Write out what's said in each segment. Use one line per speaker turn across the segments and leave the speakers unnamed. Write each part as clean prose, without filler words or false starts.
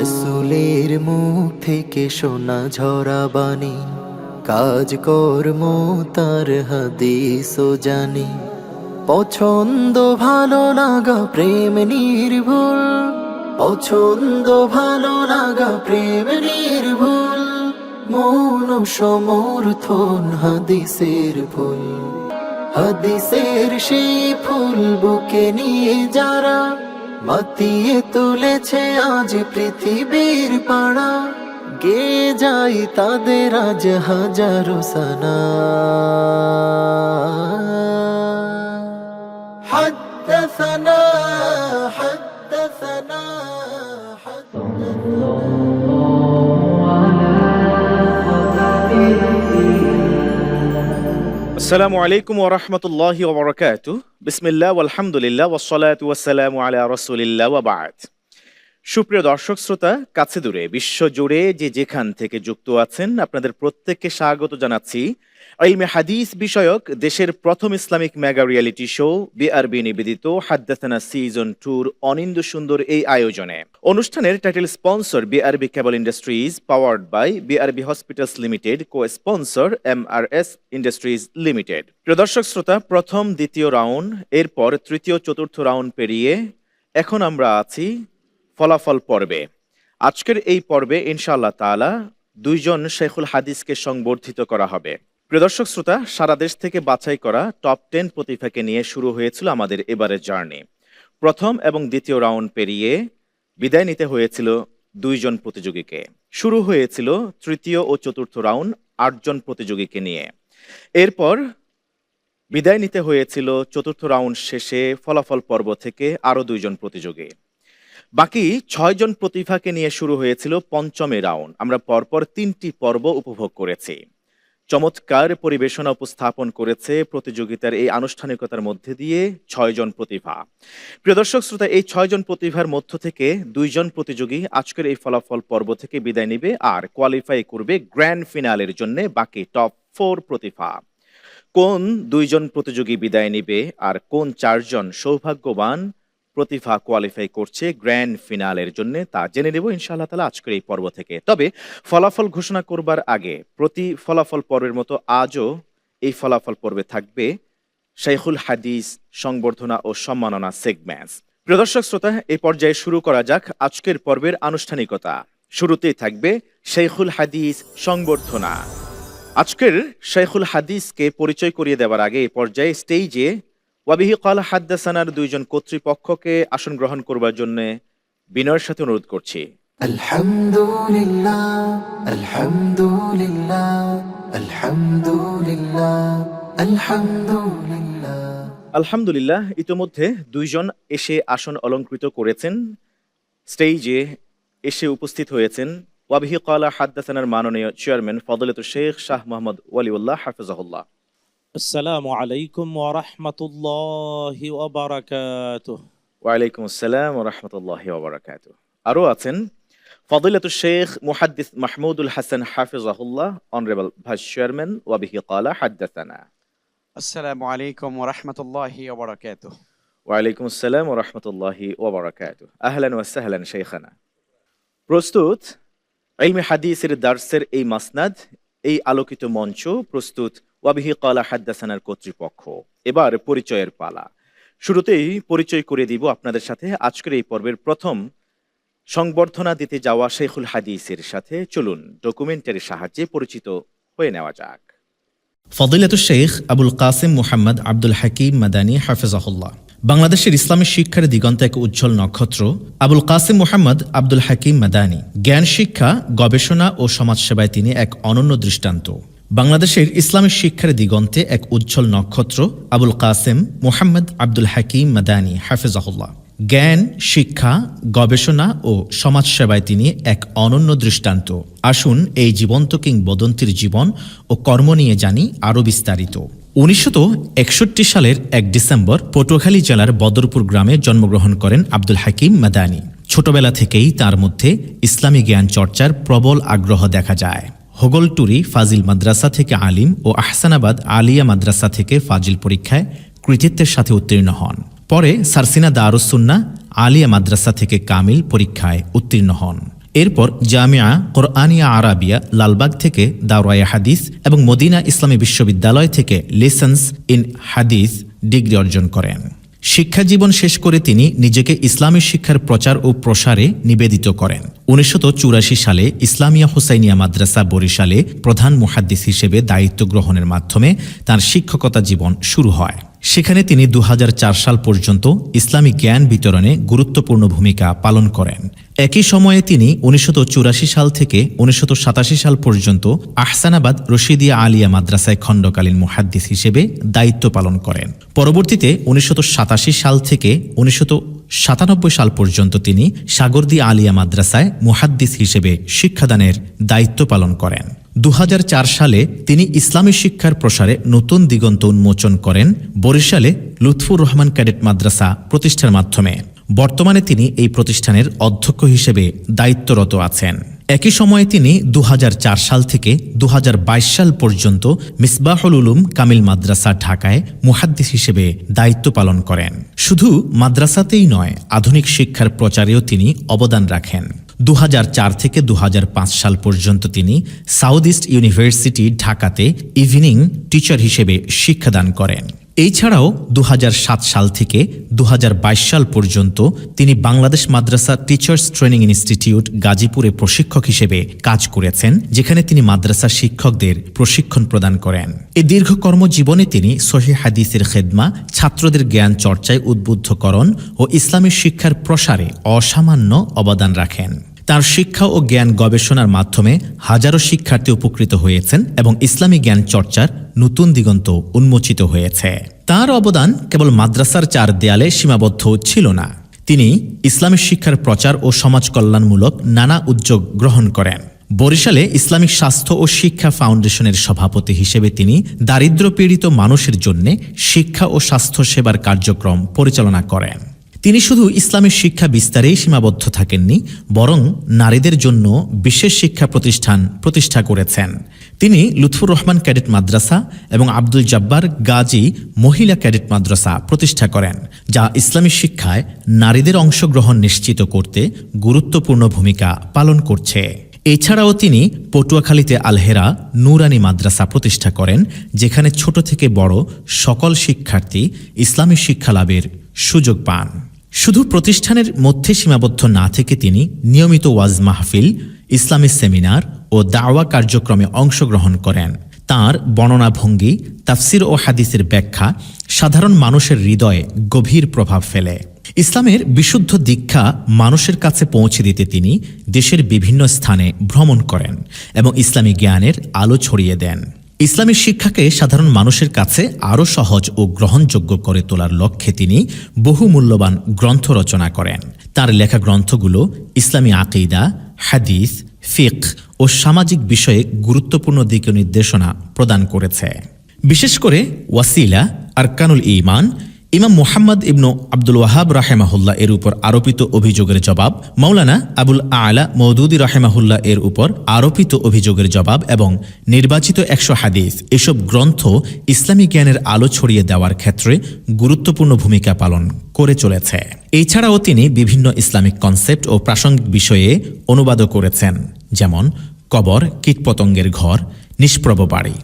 রসুলের মুখ থেকে শোনা ঝরা বাণী, কাজ কর্ম তার হাদিস ও জানি। পছন্দ ভালো লাগা প্রেম নির্ভুল, পছন্দ ভালো লাগা প্রেম নির্ভুল। মন সমর্থন হাদিসের ফুল, হাদিসের সেই ফুল বুকে নিয়ে যারা মাতিয়ে তুলেছে আজ পৃথিবীর পাড়া। গে যাই তাদের আজ হাজারো সানা। حدثنا حدثنا
আসসালামু আলাইকুম ওয়া রাহমাতুল্লাহি ওয়া বারাকাতুহু। বিসমিল্লাহ ওয়ালহামদুলিল্লাহ ওয়াসসালাতু ওয়াসসালামু আলা রাসূলিল্লাহ ওয়া বা'দ। সুপ্রিয় দর্শক শ্রোতা, কাছে দূরে বিশ্ব জুড়ে যে যেখান থেকে যুক্ত আছেন, আপনাদের প্রত্যেককে স্বাগত জানাচ্ছি ইলমে হাদিস বিষয়ক দেশের প্রথম Islamic mega reality show BRB নিবেদিত হাদ্দাসানা সিজন 2 অনিন্দ্য সুন্দর এই আয়োজনে। অনুষ্ঠানের title sponsor BRB cable industries, powered by BRB hospitals limited, co sponsor MRS industries limited. প্রিয় দর্শক শ্রোতা, প্রথম দ্বিতীয় রাউন্ড, এরপর তৃতীয় চতুর্থ রাউন্ড পেরিয়ে এখন আমরা আছি ফলাফল পর্বে। আজকের এই পর্বে ইনশাআল্লাহ তাআলা দুইজন শেখুল হাদিসকে সংবর্ধিত করা হবে। প্রিয় দর্শক শ্রোতা, সারা দেশ থেকে বাছাই করা টপ 10 প্রতিভাকে নিয়ে শুরু হয়েছিল আমাদের এবারের জার্নি। প্রথম এবং দ্বিতীয় রাউন্ড পেরিয়ে বিদায় নিতে হয়েছিল দুইজন প্রতিযোগীকে। শুরু হয়েছিল তৃতীয় ও চতুর্থ রাউন্ড 8 জন প্রতিযোগীকে নিয়ে। এরপর বিদায় নিতে হয়েছিল চতুর্থ রাউন্ড শেষে ফলাফল পর্ব থেকে আরো 2 জন প্রতিযোগী। বাকি 6 জন প্রতিভাকে নিয়ে শুরু হয়েছিল পঞ্চমে রাউন্ড। আমরা পরপর 3টি পর্ব উপভোগ করেছি। চমৎকার পরিবেশনা উপস্থাপন করেছে প্রতিযোগিতার এই আনুষ্ঠানিকতার মধ্যে দিয়ে 6 জন প্রতিভা। প্রিয় দর্শক শ্রোতা, এই 6 জন প্রতিভার মধ্য থেকে 2 জন প্রতিযোগী আজকের এই ফলাফল পর্ব থেকে বিদায় নেবে আর কোয়ালিফাই করবে গ্র্যান্ড ফিনালের জন্য বাকি টপ 4 প্রতিভা। কোন 2 জন প্রতিযোগী বিদায় নেবে আর কোন 4 জন সৌভাগ্যবান প্রতিভা কোয়ালিফাই করছে গ্র্যান্ড ফিনালের জন্য, তা জেনে নেব ইনশাআল্লাহ তাআলা আজকের এই পর্ব থেকে। তবে ফলাফল ঘোষণা করবার আগে প্রতি ফলাফল পর্বের মতো আজও এই ফলাফল পর্বে থাকবে শেখুল হাদিস সংবর্ধনা ও সম্মাননা সেগমেন্টস। প্রিয় দর্শক শ্রোতা, এই পর্যায়ে শুরু করা যাক আজকের পর্বের আনুষ্ঠানিকতা। শুরুতেই থাকবে শেখুল হাদিস সংবর্ধনা। আজকের শেখুল হাদিসকে পরিচয় করিয়ে দেওয়ার আগে এই পর্যায়ে স্টেজে ওয়াবিহি ক্বালা হাদ্দাসানার 2 জন কর্তৃপক্ষকে আসন গ্রহণ করবার জন্য বিনয়ের সাথে অনুরোধ করছি।
আলহামদুলিল্লাহ আলহামদুলিল্লাহ আলহামদুলিল্লাহ আলহামদুলিল্লাহ।
আলহামদুলিল্লাহ, ইতোমধ্যে 2 জন এসে আসন অলংকৃত করেছেন। স্টেজে এসে উপস্থিত হয়েছেন ওয়াবিহি ক্বালা হাদ্দাসানার মাননীয় চেয়ারম্যান ফযিলাতুল শেখ শাহ মোহাম্মদ ওয়ালিউল্লাহ হাফিজাহুল্লাহ।
আসসালামু আলাইকুম ওয়া রাহমাতুল্লাহি ওয়া বারাকাতুহু।
ওয়া আলাইকুম আসসালাম ওয়া রাহমাতুল্লাহি ওয়া বারাকাতুহু। আরো আছেন ফযিলাতুল শেখ মুহাদ্দিস মাহমুদুল হাসান হাফিজাহুল্লাহ, অনারেবল ভাইস চেয়ারম্যান ওয়াবিহি ক্বালা হাদ্দাসানা।
আসসালামু আলাইকুম ওয়া রাহমাতুল্লাহি ওয়া বারাকাতুহু।
ওয়া আলাইকুম আসসালাম ওয়া রাহমাতুল্লাহি ওয়া বারাকাতুহু। আহলান ওয়া সাহলান শাইখানা। প্রস্তুত ইলমে হাদিসের দার্সের এই মাসনাদ, এই আলোকিত মঞ্চ প্রস্তুত ওয়াবিহি ক্বালা হাদ্দাসানার কর্তৃপক্ষ। এবার পরিচয়ের পালা। শুরুতেই পরিচয় করে দিব আপনাদের সাথে আজকের এই পর্বের প্রথম সংবর্ধনা দিতে যাওয়া শেখুল হাদিসের সাথে। চলুন ডকুমেন্টারির সাহায্যে পরিচিত হয়ে নেওয়া যাক।
ফযিলাতুল শেখ আবুল কাসেম মুহাম্মদ আব্দুল হাকিম মাদানী হাফিজাহুল্লাহ। বাংলাদেশের ইসলামী শিক্ষার দিগন্তে এক উজ্জ্বল নক্ষত্র আবুল কাসেম মুহাম্মদ আব্দুল হাকিম মাদানী। জ্ঞান শিক্ষা, গবেষণা ও সমাজসেবায় তিনি এক অনন্য দৃষ্টান্ত। বাংলাদেশের ইসলামী শিক্ষার দিগন্তে এক উজ্জ্বল নক্ষত্র আবুল কাসেম মুহাম্মদ আব্দুল হাকিম মাদানী হাফিজাহুল্লাহ। জ্ঞান, শিক্ষা, গবেষণা ও সমাজসেবায় তিনি এক অনন্য দৃষ্টান্ত। আসুন এই জীবন্ত কিংবদন্তির জীবন ও কর্ম নিয়ে জানি আরও বিস্তারিত। 1961 সালের 1 ডিসেম্বর পটুয়াখালী জেলার বদরপুর গ্রামে জন্মগ্রহণ করেন আব্দুল হাকিম মাদানী। ছোটবেলা থেকেই তার মধ্যে ইসলামী জ্ঞান চর্চার প্রবল আগ্রহ দেখা যায়। হোগলটুরি ফাজিল মাদ্রাসা থেকে আলিম ও আহসানাবাদ আলিয়া মাদ্রাসা থেকে ফাজিল পরীক্ষায় কৃতিত্বের সাথে উত্তীর্ণ হন। পরে সারসিনা দারুস সুন্নাহ আলিয়া মাদ্রাসা থেকে কামিল পরীক্ষায় উত্তীর্ণ হন। এরপর জামিয়া কোরআনিয়া আরাবিয়া লালবাগ থেকে দাওরায়ে হাদিস এবং মদিনা ইসলামী বিশ্ববিদ্যালয় থেকে লাইসেন্স ইন হাদিস ডিগ্রি অর্জন করেন। শিক্ষাজীবন শেষ করে তিনি নিজেকে ইসলামী শিক্ষার প্রচার ও প্রসারে নিবেদিত করেন। 1984 সালে ইসলামিয়া হুসাইনিয়া মাদ্রাসা বরিশালে প্রধান মুহাদ্দিস হিসেবে দায়িত্ব গ্রহণের মাধ্যমে তার শিক্ষকতা জীবন শুরু হয়। সেখানে তিনি 2004 সাল পর্যন্ত ইসলামী জ্ঞান বিতরণে গুরুত্বপূর্ণ ভূমিকা পালন করেন। একই সময়ে তিনি 1984 সাল থেকে 1987 সাল পর্যন্ত আহসানাবাদ রশিদিয়া আলিয়া মাদ্রাসায় খণ্ডকালীন মুহাদ্দিস হিসেবে দায়িত্ব পালন করেন। পরবর্তীতে 1987 সাল থেকে 1997 সাল পর্যন্ত তিনি সাগরদী আলিয়া মাদ্রাসায় মুহাদ্দিস হিসেবে শিক্ষাদানের দায়িত্ব পালন করেন। 2004 সালে তিনি ইসলামী শিক্ষার প্রসারে নতুন দিগন্ত উন্মোচন করেন বরিশালে লুৎফুর রহমান ক্যাডেট মাদ্রাসা প্রতিষ্ঠার মাধ্যমে। বর্তমানে তিনি এই প্রতিষ্ঠানের অধ্যক্ষ হিসেবে দায়িত্বরত আছেন। একই সময়ে তিনি 2004 সাল থেকে 2022 সাল পর্যন্ত মিসবাহুল উলুম কামিল মাদ্রাসা ঢাকায় মুহাদ্দিস হিসেবে দায়িত্ব পালন করেন। শুধু মাদ্রাসাতেই নয়, আধুনিক শিক্ষার প্রচারেও তিনি অবদান রাখেন। 2004 থেকে 2005 সাল পর্যন্ত তিনি সাউথ ইস্ট ইউনিভার্সিটি ঢাকাতে ইভিনিং টিচার হিসেবে শিক্ষাদান করেন। এছাড়াও 2007 সাল থেকে 2022 সাল পর্যন্ত তিনি বাংলাদেশ মাদ্রাসা টিচার্স ট্রেনিং ইনস্টিটিউট গাজীপুরে প্রশিক্ষক হিসেবে কাজ করেছেন, যেখানে তিনি মাদ্রাসা শিক্ষকদের প্রশিক্ষণ প্রদান করেন। এই দীর্ঘ কর্মজীবনে তিনি সহিহ হাদিসের খেদমা, ছাত্রদের জ্ঞান চর্চায় উদ্বুদ্ধকরণ ও ইসলামী শিক্ষার প্রসারে অসামান্য অবদান রাখেন। তার শিক্ষা ও জ্ঞান গবেষণার মাধ্যমে হাজারো শিক্ষার্থী উপকৃত হয়েছেন এবং ইসলামী জ্ঞান চর্চার নতুন দিগন্ত উন্মোচিত হয়েছে। তার অবদান কেবল মাদ্রাসার চার দেয়ালে সীমাবদ্ধ ছিল না। তিনি ইসলামী শিক্ষার প্রচার ও সমাজ কল্যাণমূলক নানা উদ্যোগ গ্রহণ করেন। বরিশালে ইসলামিক স্বাস্থ্য ও শিক্ষা ফাউন্ডেশনের সভাপতি হিসেবে তিনি দারিদ্র্যপীড়িত মানুষের জন্য শিক্ষা ও স্বাস্থ্য সেবার কার্যক্রম পরিচালনা করেন। তিনি শুধু ইসলামী শিক্ষা বিস্তারেই সীমাবদ্ধ থাকেননি, বরং নারীদের জন্য বিশেষ শিক্ষা প্রতিষ্ঠান প্রতিষ্ঠা করেছেন। তিনি লুৎফুর রহমান ক্যাডেট মাদ্রাসা এবং আব্দুল জব্বার গাজী মহিলা ক্যাডেট মাদ্রাসা প্রতিষ্ঠা করেন, যা ইসলামী শিক্ষায় নারীদের অংশগ্রহণ নিশ্চিত করতে গুরুত্বপূর্ণ ভূমিকা পালন করছে। এছাড়াও তিনি পটুয়াখালীতে আলহেরা নুরানি মাদ্রাসা প্রতিষ্ঠা করেন, যেখানে ছোট থেকে বড় সকল শিক্ষার্থী ইসলামী শিক্ষা লাভের সুযোগ পান। শুধু প্রতিষ্ঠানের মধ্যে সীমাবদ্ধ না থেকে তিনি নিয়মিত ওয়াজ মাহফিল, ইসলামী সেমিনার ও দাওয়া কার্যক্রমে অংশগ্রহণ করেন। তাঁর বর্ণনা ভঙ্গি, তাফসির ও হাদিসের ব্যাখ্যা সাধারণ মানুষের হৃদয়ে গভীর প্রভাব ফেলে। ইসলামের বিশুদ্ধ দীক্ষা মানুষের কাছে পৌঁছে দিতে তিনি দেশের বিভিন্ন স্থানে ভ্রমণ করেন এবং ইসলামী জ্ঞানের আলো ছড়িয়ে দেন। ইসলামী শিক্ষাকে সাধারণ মানুষের কাছে আরও সহজ ও গ্রহণযোগ্য করে তোলার লক্ষ্যে তিনি বহু মূল্যবান গ্রন্থ রচনা করেন। তার লেখা গ্রন্থগুলো ইসলামী আকিদা, হাদিস, ফিকহ ও সামাজিক বিষয়ে গুরুত্বপূর্ণ দিক নির্দেশনা প্রদান করেছে। বিশেষ করে ওয়াসিলা, আরকানুল ঈমান, ইমাম মুহাম্মদ ইবনু আব্দুল ওয়াহাব রাহেমাহুল্লাহ এর উপর আরোপিত অভিযোগের জবাব, মাওলানা আবুল আলা মওদুদি রাহেমাহুল্লাহ এর উপর আরোপিত অভিযোগের জবাব এবং নির্বাচিত 100 হাদিস, এসব গ্রন্থ ইসলামী জ্ঞানের আলো ছড়িয়ে দেওয়ার ক্ষেত্রে গুরুত্বপূর্ণ ভূমিকা পালন করে চলেছে। এছাড়াও তিনি বিভিন্ন ইসলামিক কনসেপ্ট ও প্রাসঙ্গিক বিষয়ে অনুবাদও করেছেন, যেমন কবর, কীটপতঙ্গের ঘর, নিষ্প্রভ বাড়ি,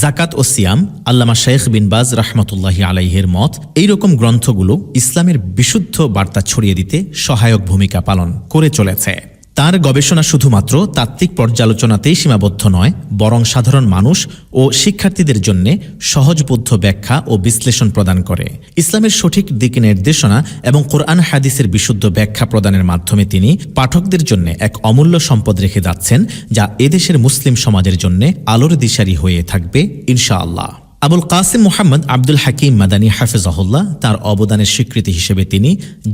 জাকাত ও সিয়াম, আল্লামা শেখ বিন বাজ রাহমাতুল্লাহি আলাইহির মত। এইরকম গ্রন্থগুলো ইসলামের বিশুদ্ধ বার্তা ছড়িয়ে দিতে সহায়ক ভূমিকা পালন করে চলেছে। তার গবেষণা শুধুমাত্র তাত্ত্বিক পর্যালোচনাতেই সীমাবদ্ধ নয়, বরং সাধারণ মানুষ ও শিক্ষার্থীদের জন্য সহজবোধ্য ব্যাখ্যা ও বিশ্লেষণ প্রদান করে। ইসলামের সঠিক দিক নির্দেশনা এবং কোরআন হাদিসের বিশুদ্ধ ব্যাখ্যা প্রদানের মাধ্যমে তিনি পাঠকদের জন্য এক অমূল্য সম্পদ রেখে যাচ্ছেন, যা এদেশের মুসলিম সমাজের জন্য আলোর দিশারি হয়ে থাকবে ইনশাআল্লাহ। আবুল কাসেম মুহাম্মদ আব্দুল হাকিম মাদানী হাফেজাহুল্লাহ তার অবদানের স্বীকৃতি হিসেবে তিনি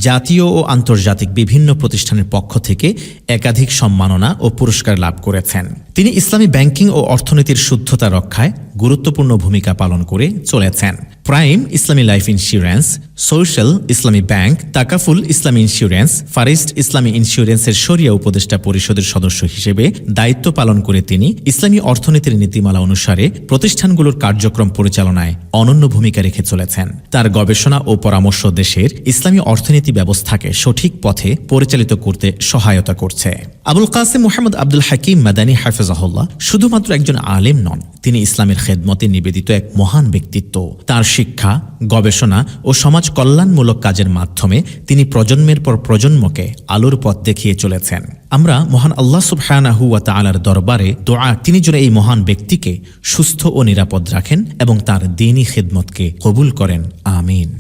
জাতীয় ও আন্তর্জাতিক বিভিন্ন প্রতিষ্ঠানের পক্ষ থেকে একাধিক সম্মাননা ও পুরস্কার লাভ করেছেন। তিনি ইসলামী ব্যাংকিং ও অর্থনীতির শুদ্ধতা রক্ষায় গুরুত্বপূর্ণ ভূমিকা পালন করে চলেছেন। প্রাইম ইসলামী লাইফ ইন্স্যুরেন্স, সোশ্যাল ইসলামী ব্যাংক, তাকাফুল ইসলামী ইন্স্যুরেন্স, ফারিস্ট ইসলামী ইন্স্যুরেন্সের শরিয়া উপদেষ্টা পরিষদের সদস্য হিসেবে দায়িত্ব পালন করে তিনি ইসলামী অর্থনীতির নীতিমালা অনুসারে প্রতিষ্ঠানগুলোর কার্যক্রম পরিচালনায় অনন্য ভূমিকা রেখে চলেছেন। তার গবেষণা ও পরামর্শ দেশের ইসলামী অর্থনীতি ব্যবস্থাকে সঠিক পথে পরিচালিত করতে সহায়তা করছে। আবুল কাসেম মুহাম্মদ আব্দুল হাকিম মাদানী হাফেজাহুল্লাহ শুধুমাত্র একজন আলেম নন, তিনি ইসলামের খেদমতে নিবেদিত এক মহান ব্যক্তিত্ব। তার শিক্ষা, গবেষণা ও সমাজ কল্যাণমূলক কাজের মাধ্যমে তিনি প্রজন্মের পর প্রজন্মকে আলোর পথ দেখিয়ে চলেছেন। আমরা মহান আল্লাহ সুবহানাহু ওয়া তাআলার দরবারে দোয়া, তিনি যেন এই মহান ব্যক্তিকে সুস্থ ও নিরাপদ রাখেন এবং তার দ্বীনি খেদমতকে কবুল করেন। আমিন।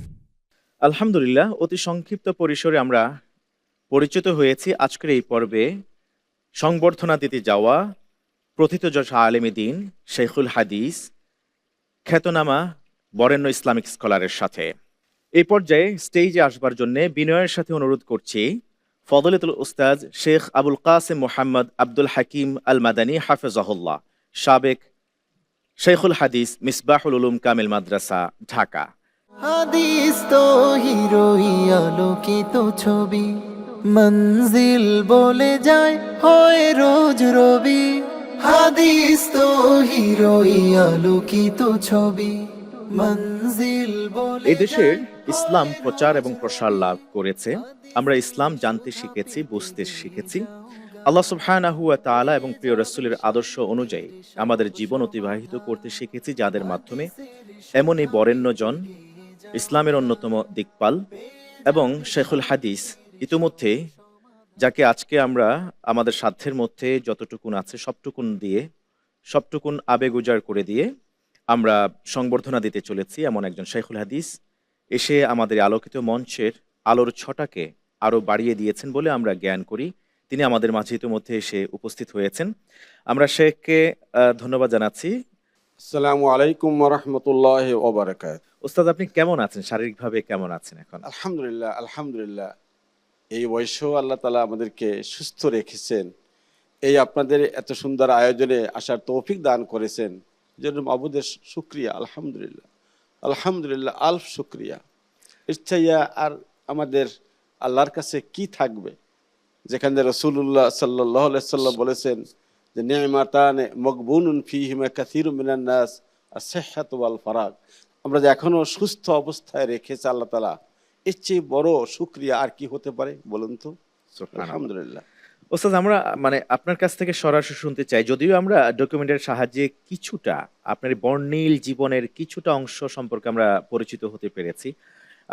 আলহামদুলিল্লাহ, অতি সংক্ষিপ্ত পরিসরে আমরা পরিচিত হয়েছি আজকের এই পর্বে সংবর্ধনা দিতে যাওয়া প্রথিতযশা আলেমে দ্বীন, শেখুল হাদিস, খ্যাতনামা বরেণ্য ইসলামিক স্কলারের সাথে। এই পর্যায়ে স্টেজে আসবার জন্য বিনয়ের সাথে অনুরোধ করছি ফদলিতুল উস্তাজ শেখ আবুল কাসেম মুহাম্মদ আব্দুল হাকিম আল মাদানী হাফেজাহুল্লাহ, সাবেক শেখুল হাদিস, মিসবাহুল উলুম কামিল মাদ্রাসা, ঢাকা।
হাদিস তো হিরোই আলোকিত ছবি, মঞ্জিল বলে যায় হয় রোজ রবি। হাদিস তো হিরোই আলোকিত ছবি, মঞ্জিল বলে
এই দেশের ইসলাম প্রচার এবং প্রসার লাভ করেছে। আমরা ইসলাম জানতে শিখেছি, বুঝতে শিখেছি। আল্লাহ সুবহানাহু ওয়া তাআলা এবং প্রিয় রাসূলের আদর্শ অনুযায়ী আমাদের জীবন অতিবাহিত করতে শিখেছি, যাদের মাধ্যমে এমনই বরেণ্যজন, ইসলামের অন্যতম দিকপাল এবং শেখুল হাদিস, ইতিমধ্যে যাকে আজকে আমরা আমাদের সাধ্যের মধ্যে যতটুকুন আছে সবটুকুন আবেগ উজাড় করে দিয়ে আমরা সংবর্ধনা দিতে চলেছি, এমন একজন শেখুল হাদিস এসে আমাদের আলোকিত মঞ্চের আলোর ছটাকে আরো বাড়িয়ে দিয়েছেন বলে আমরা জ্ঞান করি। তিনি আমাদের মাঝে ইতিমধ্যে এসে উপস্থিত হয়েছেন। আমরা শেখকে ধন্যবাদ জানাচ্ছি।
আসসালামু আলাইকুম ওয়া রাহমাতুল্লাহি ওয়া বারাকাতুহু।
ওস্তাদ, আপনি কেমন আছেন? শারীরিকভাবে কেমন আছেন এখন?
আলহামদুলিল্লাহ, আলহামদুলিল্লাহ। এই বয়সেও আল্লাহ তাআলা আমাদেরকে সুস্থ রেখেছেন, এই আপনাদের এত সুন্দর আয়োজনে আসার তৌফিক দান করেছেন, জন্য মাবুদের শুকরিয়া। আলহামদুলিল্লাহ, আলহামদুলিল্লাহ, আলফ শুকরিয়া। ইচ্ছাইয়া আর আমাদের আল্লাহর কাছে কি থাকবে, যেখানে রাসূলুল্লাহ সাল্লাল্লাহু আলাইহি ওয়াসাল্লাম বলেছেন যে নি'মাতানে মাগবুনুন ফীহিমা কাসীরুম মিনান নাস আস-সিহহাতু ওয়াল ফারাগ। আমরা যে এখনো সুস্থ অবস্থায় রেখেছে আল্লাহ তাআলা, এর চেয়ে বড় শুকরিয়া আর কি হতে পারে বলুন তো? আলহামদুলিল্লাহ।
ওস্তাদ, আমরা আপনার কাছ থেকে সরাসরি শুনতে চাই, যদিও আমরা ডকুমেন্টের সাহায্যে কিছুটা আপনার বর্ণিল জীবনের কিছুটা অংশ সম্পর্কে আমরা পরিচিত হতে পেরেছি।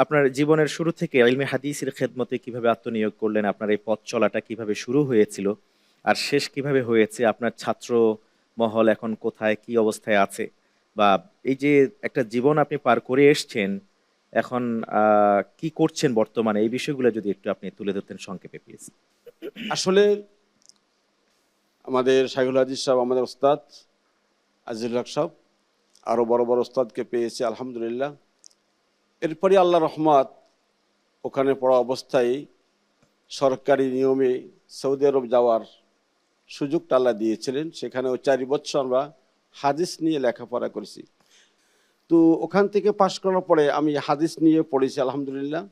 আপনার জীবনের শুরু থেকে ইলমে হাদিসের খেদমতে কিভাবে আত্মনিয়োগ করলেন, আপনার এই পথ চলাটা কিভাবে শুরু হয়েছিল আর শেষ কিভাবে হয়েছে, আপনার ছাত্র মহল এখন কোথায়, কি অবস্থায় আছে, বা এই যে একটা জীবন আপনি পার করে এসছেন, এখন কি করছেন বর্তমানে, এই বিষয়গুলো যদি একটু আপনি তুলে ধরতেন সংক্ষেপে প্লিজ।
আসলে আমাদের শাইখুল হাদিস সাহেব, আমাদের ওস্তাদ আজিজুল হক সাহেব, আরও বড় বড় ওস্তাদকে পেয়েছে আলহামদুলিল্লাহ। এরপরে আল্লাহ রহমত, ওখানে পড়া অবস্থায় সরকারি নিয়মে সৌদি আরব যাওয়ার সুযোগটা আল্লাহ দিয়েছিলেন। সেখানেও 4 বছর আমরা হাদিস নিয়ে লেখাপড়া করেছি। তো ওখান থেকে পাশ করার পরে আমি হাদিস নিয়ে পড়েছি আলহামদুলিল্লাহ।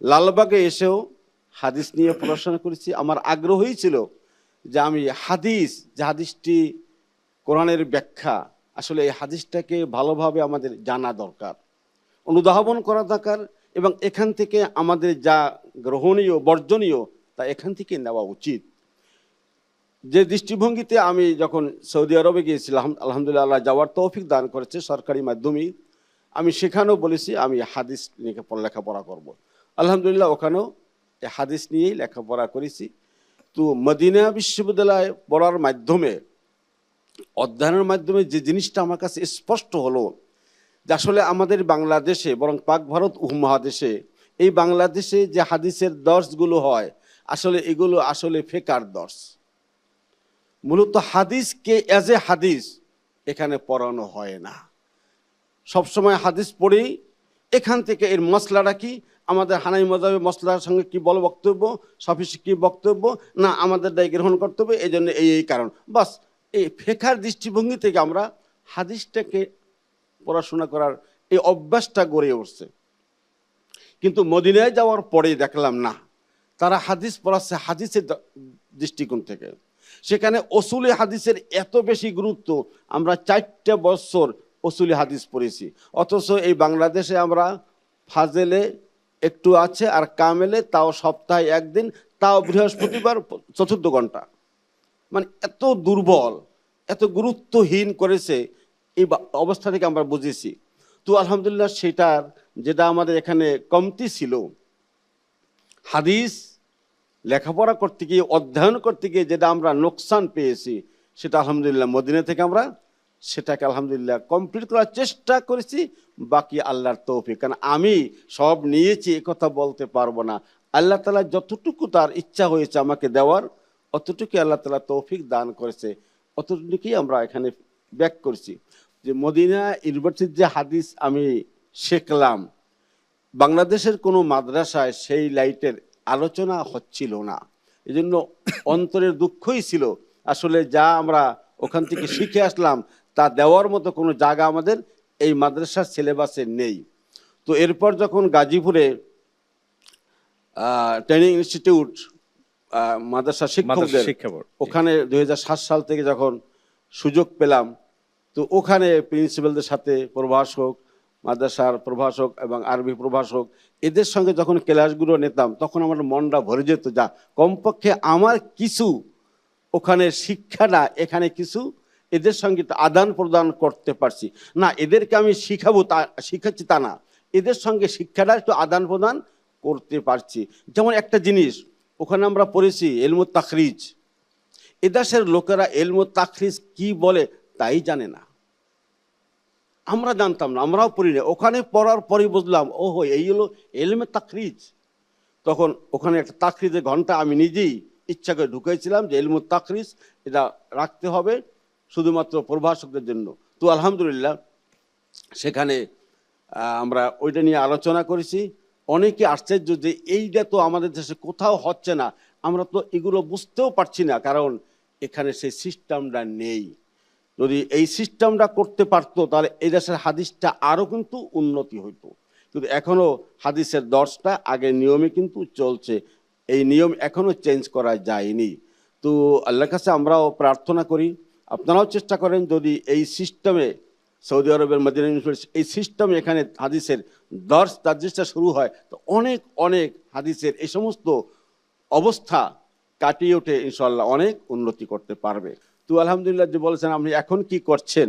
লালবাগে এসেও হাদিস নিয়ে পড়াশোনা করেছি। আমার আগ্রহই ছিল যে আমি যে হাদিসটি কোরআনের ব্যাখ্যা, আসলে এই হাদিসটাকে ভালোভাবে আমাদের জানা দরকার, অনুধাবন করা দরকার, এবং এখান থেকে আমাদের যা গ্রহণীয় বর্জনীয় তা এখান থেকে নেওয়া উচিত। যে দৃষ্টিভঙ্গিতে আমি যখন সৌদি আরবে গিয়েছিলাম, আলহামদুলিল্লাহ আল্লাহ যাওয়ার তৌফিক দান করেছে সরকারি মাধ্যমে, আমি সেখানেও বলেছি আমি হাদিস নিয়ে লেখাপড়া করব। আলহামদুলিল্লাহ ওখানেও এই হাদিস নিয়েই লেখাপড়া করেছি। তো মদিনা বিশ্ববিদ্যালয়ে পড়ার মাধ্যমে, অধ্যয়নের মাধ্যমে যে জিনিসটা আমার কাছে স্পষ্ট হলো যে আসলে আমাদের বাংলাদেশে, বরং পাক ভারত উপমহাদেশে, এই বাংলাদেশে যে হাদিসের দর্শগুলো হয়, আসলে এগুলো আসলে ফেকার দর্শ। মূলত হাদিসকে এজ এ হাদিস এখানে পড়ানো হয় না। সবসময় হাদিস পড়েই এখান থেকে এর মশলাটা কি, আমাদের হানাফি মাযহাবের মশলার সঙ্গে কি বল বক্তব্য, শাফিঈ কি বক্তব্য, না আমাদের দায় গ্রহণ করতে হবে, এই জন্য এই কারণ, বাস এই ফেকার দৃষ্টিভঙ্গি থেকে আমরা হাদিসটাকে পড়াশোনা করার এই অভ্যাসটা গড়ে উঠছে। কিন্তু মদিনায় যাওয়ার পরে দেখলাম না, তারা হাদিস পড়াচ্ছে হাদিসের দৃষ্টিকোণ থেকে। সেখানে অসুলি হাদিসের এত বেশি গুরুত্ব, আমরা 4 বছর অসুলি হাদিস পড়েছি, অথচ এই বাংলাদেশে আমরা ফাজেলে একটু আছে আর কামেলে তাও সপ্তাহে 1 দিন, তাও বৃহস্পতিবার 4 ঘন্টা। মানে এত দুর্বল, এত গুরুত্বহীন করেছে, এই অবস্থা থেকে আমরা বুঝেছি। তো আলহামদুলিল্লাহ সেটার যেটা আমাদের এখানে কমতি ছিল, হাদিস লেখাপড়া করতে গিয়ে অধ্যয়ন করতে গিয়ে যেটা আমরা নোকসান পেয়েছি, সেটা আলহামদুলিল্লাহ মদিনা থেকে আমরা সেটাকে আলহামদুলিল্লাহ কমপ্লিট করার চেষ্টা করেছি। বাকি আল্লাহর তৌফিক, কারণ আমি সব নিয়েছি এ কথা বলতে পারবো না। আল্লাহ তাআলা যতটুকু তার ইচ্ছা হয়েছে আমাকে দেওয়ার, অতটুকু আল্লাহ তাআলা তৌফিক দান করেছে, অতটুকুই আমরা এখানে ব্যাক করছি। যে মদিনা ইউনিভার্সিটির যে হাদিস আমি শিখলাম, বাংলাদেশের কোনো মাদ্রাসায় সেই লাইটের আলোচনা হচ্ছিল না। এই জন্য অন্তরের দুঃখই ছিল, আসলে যা আমরা ওখান থেকে শিখে আসলাম তা দেওয়ার মতো কোনো জায়গা আমাদের এই মাদ্রাসার সিলেবাসে নেই। তো এরপর যখন গাজীপুরে ট্রেনিং ইনস্টিটিউট মাদ্রাসা শিক্ষকদের, ওখানে 2007 সাল থেকে যখন সুযোগ পেলাম, তো ওখানে প্রিন্সিপালদের সাথে প্রভাষক, মাদ্রাসার প্রভাষক এবং আরবি প্রভাষক এদের সঙ্গে যখন ক্লাসগুলো নিতাম, তখন আমার মনটা ভরে যেত, যা কমপক্ষে আমার কিছু ওখানে শিক্ষাটা এখানে কিছু এদের সঙ্গে আদান প্রদান করতে পারছি। না এদেরকে আমি শিখাচ্ছি তা না, এদের সঙ্গে শিক্ষাটা একটু আদান প্রদান করতে পারছি। যেমন একটা জিনিস ওখানে আমরা পড়েছি ইলমুত তাখরিজ, এদেশের লোকেরা ইলমুত তাখরিজ কি বলে তাই জানে না, আমরা জানতাম না, আমরাও পড়ি না। ওখানে পড়ার পরে বুঝলাম ওহো এই হলো ইলমে তাখরিজ। তখন ওখানে একটা তাখরিজের ঘন্টা আমি নিজেই ইচ্ছা করে ঢুকেছিলাম যে ইলমুত তাখরিজ এটা রাখতে হবে শুধুমাত্র প্রভাষকদের জন্য। তো আলহামদুলিল্লাহ সেখানে আমরা ওইটা নিয়ে আলোচনা করেছি। অনেকে আশ্চর্য যে এইটা তো আমাদের দেশে কোথাও হচ্ছে না, আমরা তো এগুলো বুঝতেও পারছি না, কারণ এখানে সেই সিস্টেমটা নেই। যদি এই সিস্টেমটা করতে পারতো তাহলে এই দেশের হাদিসটা আরও কিন্তু উন্নতি হইতো। কিন্তু এখনও হাদিসের দর্শটা আগের নিয়মে কিন্তু চলছে, এই নিয়ম এখনও চেঞ্জ করা যায়নি। তো আল্লাহর কাছে আমরাও প্রার্থনা করি, আপনারাও চেষ্টা করেন যদি এই সিস্টেমে সৌদি আরবের মদিনা ইউনিভার্সিটি এই সিস্টেমে এখানে হাদিসের দর্শ তাদরিসটা শুরু হয়, তো অনেক অনেক হাদিসের এই সমস্ত অবস্থা কাটিয়ে উঠে ইনশাআল্লাহ অনেক উন্নতি করতে পারবে। তো আলহামদুলিল্লাহ যে বলেছেন আপনি এখন কি করছেন,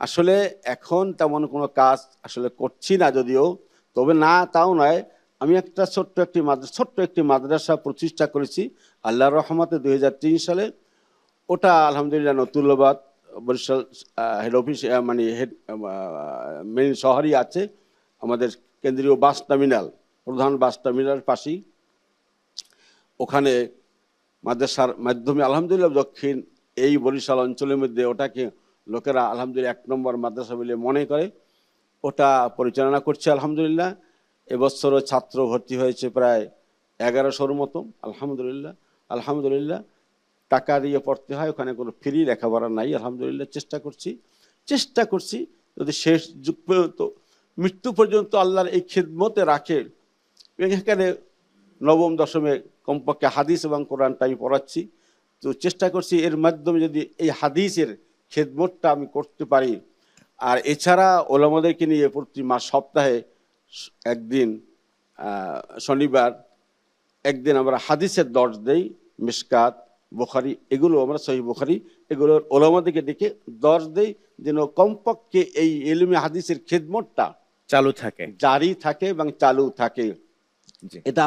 আসলে এখন তেমন কোনো কাজ আসলে করছি না যদিও, তবে না তাও নয়, আমি একটা ছোট্ট একটি মাদ্রাসা প্রতিষ্ঠা করেছি আল্লাহর রহমতে 2003 সালে। ওটা আলহামদুলিল্লাহ নতুল্লাবাদ বরিশাল হেড অফিস মানে হেড মেইন শহরই আছে, আমাদের কেন্দ্রীয় বাস টার্মিনাল, প্রধান বাস টার্মিনাল পাশেই। ওখানে মাদ্রাসার মাধ্যমে আলহামদুলিল্লাহ দক্ষিণ এই বরিশাল অঞ্চলের মধ্যে ওটাকে লোকেরা আলহামদুলিল্লাহ 1 নম্বর মাদ্রাসা বলে মনে করে, ওটা পরিচালনা করছে আলহামদুলিল্লাহ। এবছরও ছাত্র ভর্তি হয়েছে প্রায় 1100-র মতো আলহামদুলিল্লাহ। আলহামদুলিল্লাহ টাকা দিয়ে পড়তে হয়, ওখানে কোনো ফ্রি লেখাপড়া নাই। আলহামদুলিল্লাহ চেষ্টা করছি যদি শেষ যুগ পর্যন্ত মৃত্যু পর্যন্ত আল্লাহর এই খিদমতে রাখে। এখানে নবম দশমে কমপক্ষে হাদিস এবং কোরআনটা আমি পড়াচ্ছি, তো চেষ্টা করছি এর মাধ্যমে যদি এই হাদিসের খেদমতটা আমি করতে পারি। আর এছাড়া ওলামাদেরকে নিয়ে প্রতি সপ্তাহে একদিন শনিবার একদিন আমরা হাদিসের দর্শ দেই, মিশকাত, বুখারী, এগুলো আমরা সহিহ বুখারী এগুলোর ওলামাদেরকে ডেকে দর্শ দেই, যেন কমপক্ষে এই ইলমে হাদিসের খেদমতটা
চালু থাকে,
জারি থাকে এবং চালু থাকে। এটা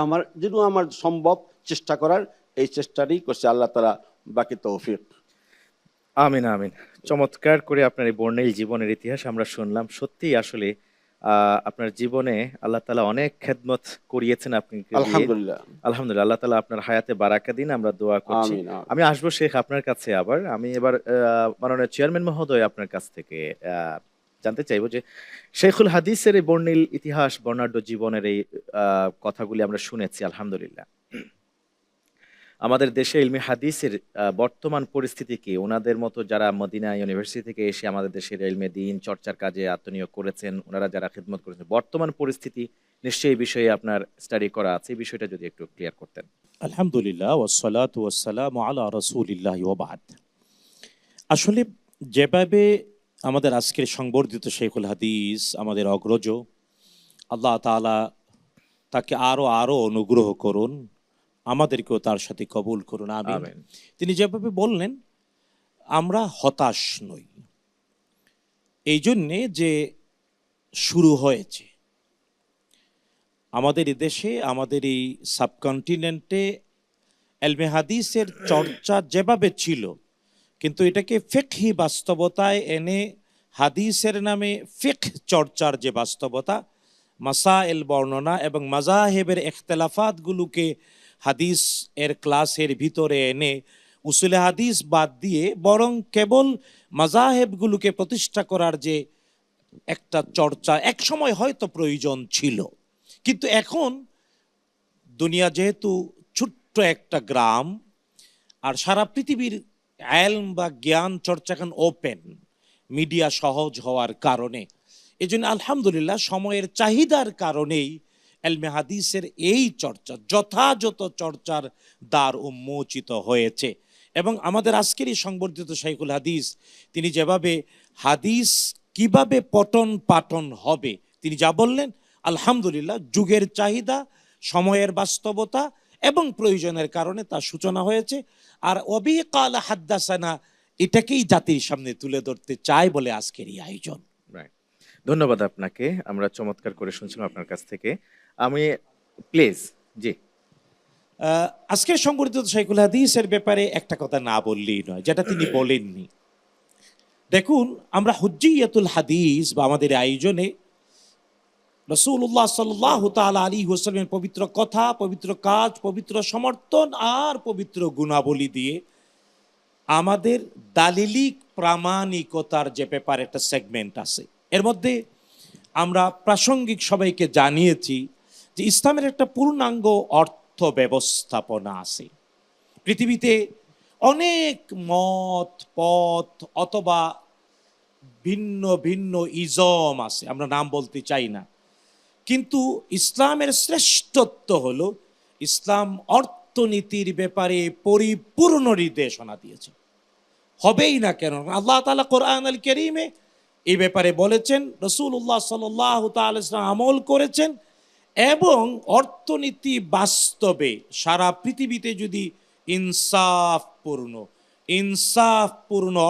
আমার সম্ভব চেষ্টা করার, এই চেষ্টাটাই করছে। আল্লাহ তাআলা বাকি তৌফিক।
আমিন আমিন। চমৎকার করে আপনার এই বর্ণিল জীবনের ইতিহাস আমরা শুনলাম। সত্যিই আসলে আপনার জীবনে আল্লাহ তাআলা অনেক খেদমত করিয়েছেন আপনি।
আলহামদুলিল্লাহ
আলহামদুলিল্লাহ, আল্লাহ তাআলা আপনার হায়াতে বারাকা দিন, আমরা দোয়া করছি। আমি আসবো শেখ আপনার কাছে আবার। আমি এবার মাননীয় চেয়ারম্যান মহোদয় আপনার কাছ থেকে জানতে চাইবো যে শেখুল হাদিসের এই বর্ণিল ইতিহাস, বর্ণাঢ্য জীবনের এই কথাগুলি আমরা শুনেছি আলহামদুলিল্লাহ। আমাদের দেশে ইলমে হাদিসের বর্তমান পরিস্থিতি কি? ওনাদের মতো যারা মদিনা ইউনিভার্সিটি থেকে এসে আমাদের দেশের ইলমে দিন চর্চার কাজে আত্মনিয়োগ করেছেন, ওনারা যারা খিদমত করেছেন, বর্তমান পরিস্থিতি নিশ্চয়ই এই বিষয়ে আপনার স্টাডি করা আছে, এই বিষয়টা যদি একটু ক্লিয়ার করতেন।
আলহামদুলিল্লাহ ওয়াসসালাতু ওয়াসসালামু আলা রাসূলিল্লাহ ওয়া বা'দ। আসলে যেভাবে আমাদের আজকের সংবর্ধিত শেখুল হাদিস, আমাদের অগ্রজ, আল্লাহ তাআলা তাকে আরো অনুগ্রহ করুন, আমাদেরকেও তার সাথে কবুল করুন, আমিন।
আমিন।
তিনি যেভাবে বললেন, আমরা হতাশ নই, এই জন্যে যে শুরু হয়েছে আমাদের এই দেশে, আমাদের এই সাবকন্টিনেন্টে ইলমে হাদিসের চর্চা যেভাবে ছিল, কিন্তু এটাকে ফিকহি বাস্তবতায় এনে হাদিসের নামে ফিকহ চর্চার যে বাস্তবতা, মাসাইল বর্ণনা এবং মাযাহিবের ইখতিলাফাতগুলোকে হাদিস এর ক্লাসের ভিতরে এনে উসুলে হাদিস বাদ দিয়ে বরং কেবল মাযাহিবগুলোকে প্রতিষ্ঠা করার যে একটা চর্চা এক সময় হয়তো প্রয়োজন ছিল, কিন্তু এখন দুনিয়া যেহেতু ছোট্ট একটা গ্রাম, আর সারা পৃথিবীর ইলম বা জ্ঞান চর্চা এখন ওপেন, মিডিয়া সহজ হওয়ার কারণে, এই জন্য আলহামদুলিল্লাহ সময়ের চাহিদার কারণেই ইলমে হাদিসের এই চর্চা, যথাযথ চর্চার দ্বার উন্মোচিত হয়েছে। এবং আমাদের আজকের এই সংবর্ধিত শাইখুল হাদিস, তিনি যেভাবে হাদিস কিভাবে পঠন পাঠন হবে তিনি যা বললেন, আলহামদুলিল্লাহ যুগের চাহিদা, সময়ের বাস্তবতা এবং প্রয়োজনের কারণে তার সূচনা হয়েছে। আর অবি কাল হাদ্দাসানা, এটাকেই জাতির সামনে তুলে ধরতে চাই বলে আজকের এই আয়োজন।
রাইট, ধন্যবাদ আপনাকে। আমরা চমৎকার করে শুনছিলাম আপনার কাছ থেকে। আমি প্লিজ, জি।
আজকের সংগঠিত শাইখুল হাদিসের ব্যাপারে একটা কথা না বললেই নয়, যেটা তিনি বলেননি। দেখুন, আমরা হুজ্জিয়াতুল হাদিস বা আমাদের আয়োজনে রাসূলুল্লাহ সাল্লাল্লাহু তাআলা আলাইহি ওয়াসাল্লামের পবিত্র কথা, পবিত্র কাজ, পবিত্র সমর্থন আর পবিত্র গুণাবলী দিয়ে আমাদের দালিলিক প্রামাণিকতার যে ব্যাপার একটা সেগমেন্ট আছে, এর মধ্যে আমরা প্রাসঙ্গিক সবাইকে জানিয়েছি যে ইসলামের একটা পূর্ণাঙ্গ অর্থ ব্যবস্থাপনা আছে। পৃথিবীতে অনেক মত পথ অথবা ভিন্ন ভিন্ন ইজম আছে, আমরা নাম বলতে চাই না, কিন্তু ইসলামের শ্রেষ্ঠত্ব হলো ইসলাম অর্থনীতির ব্যাপারে পরিপূর্ণ নির্দেশনা দিয়েছে। হবেই না কেন, আল্লাহ তাআলা কোরআন আল কারীমে এই ব্যাপারে বলেছেন, রাসূলুল্লাহ সাল্লাল্লাহু তাআলা আমল করেছেন, এবং অর্থনীতি বাস্তবে সারা পৃথিবীতে যদি ইনসাফপূর্ণ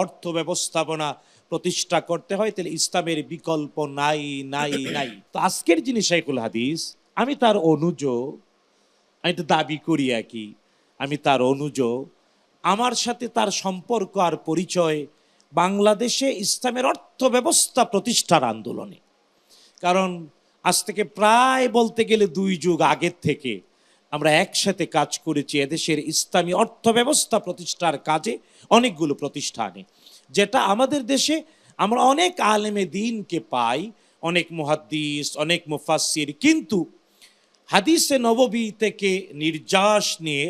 অর্থ ব্যবস্থাপনা প্রতিষ্ঠা করতে হয়, তাহলে ইসলামের বিকল্প নাই নাই নাই। তো আজকের যিনি শাইখুল হাদিস, আমি তার অনুজ, আমি তো দাবি করি একই, আমি তার অনুজ। আমার সাথে তার সম্পর্ক আর পরিচয় বাংলাদেশে ইসলামের অর্থ ব্যবস্থা প্রতিষ্ঠার আন্দোলনে। কারণ আজ থেকে প্রায় বলতে গেলে 2 যুগ আগের থেকে আমরা একসাথে কাজ করেছি এদেশের ইসলামী অর্থ ব্যবস্থা প্রতিষ্ঠার কাজে অনেকগুলো প্রতিষ্ঠানে, যেটা আমাদের দেশে আমরা অনেক আলেমে দ্বীনকে পাই, অনেক মুহাদ্দিস, অনেক মুফাসসির, কিন্তু হাদিসে নববী থেকে নির্যাস নিয়ে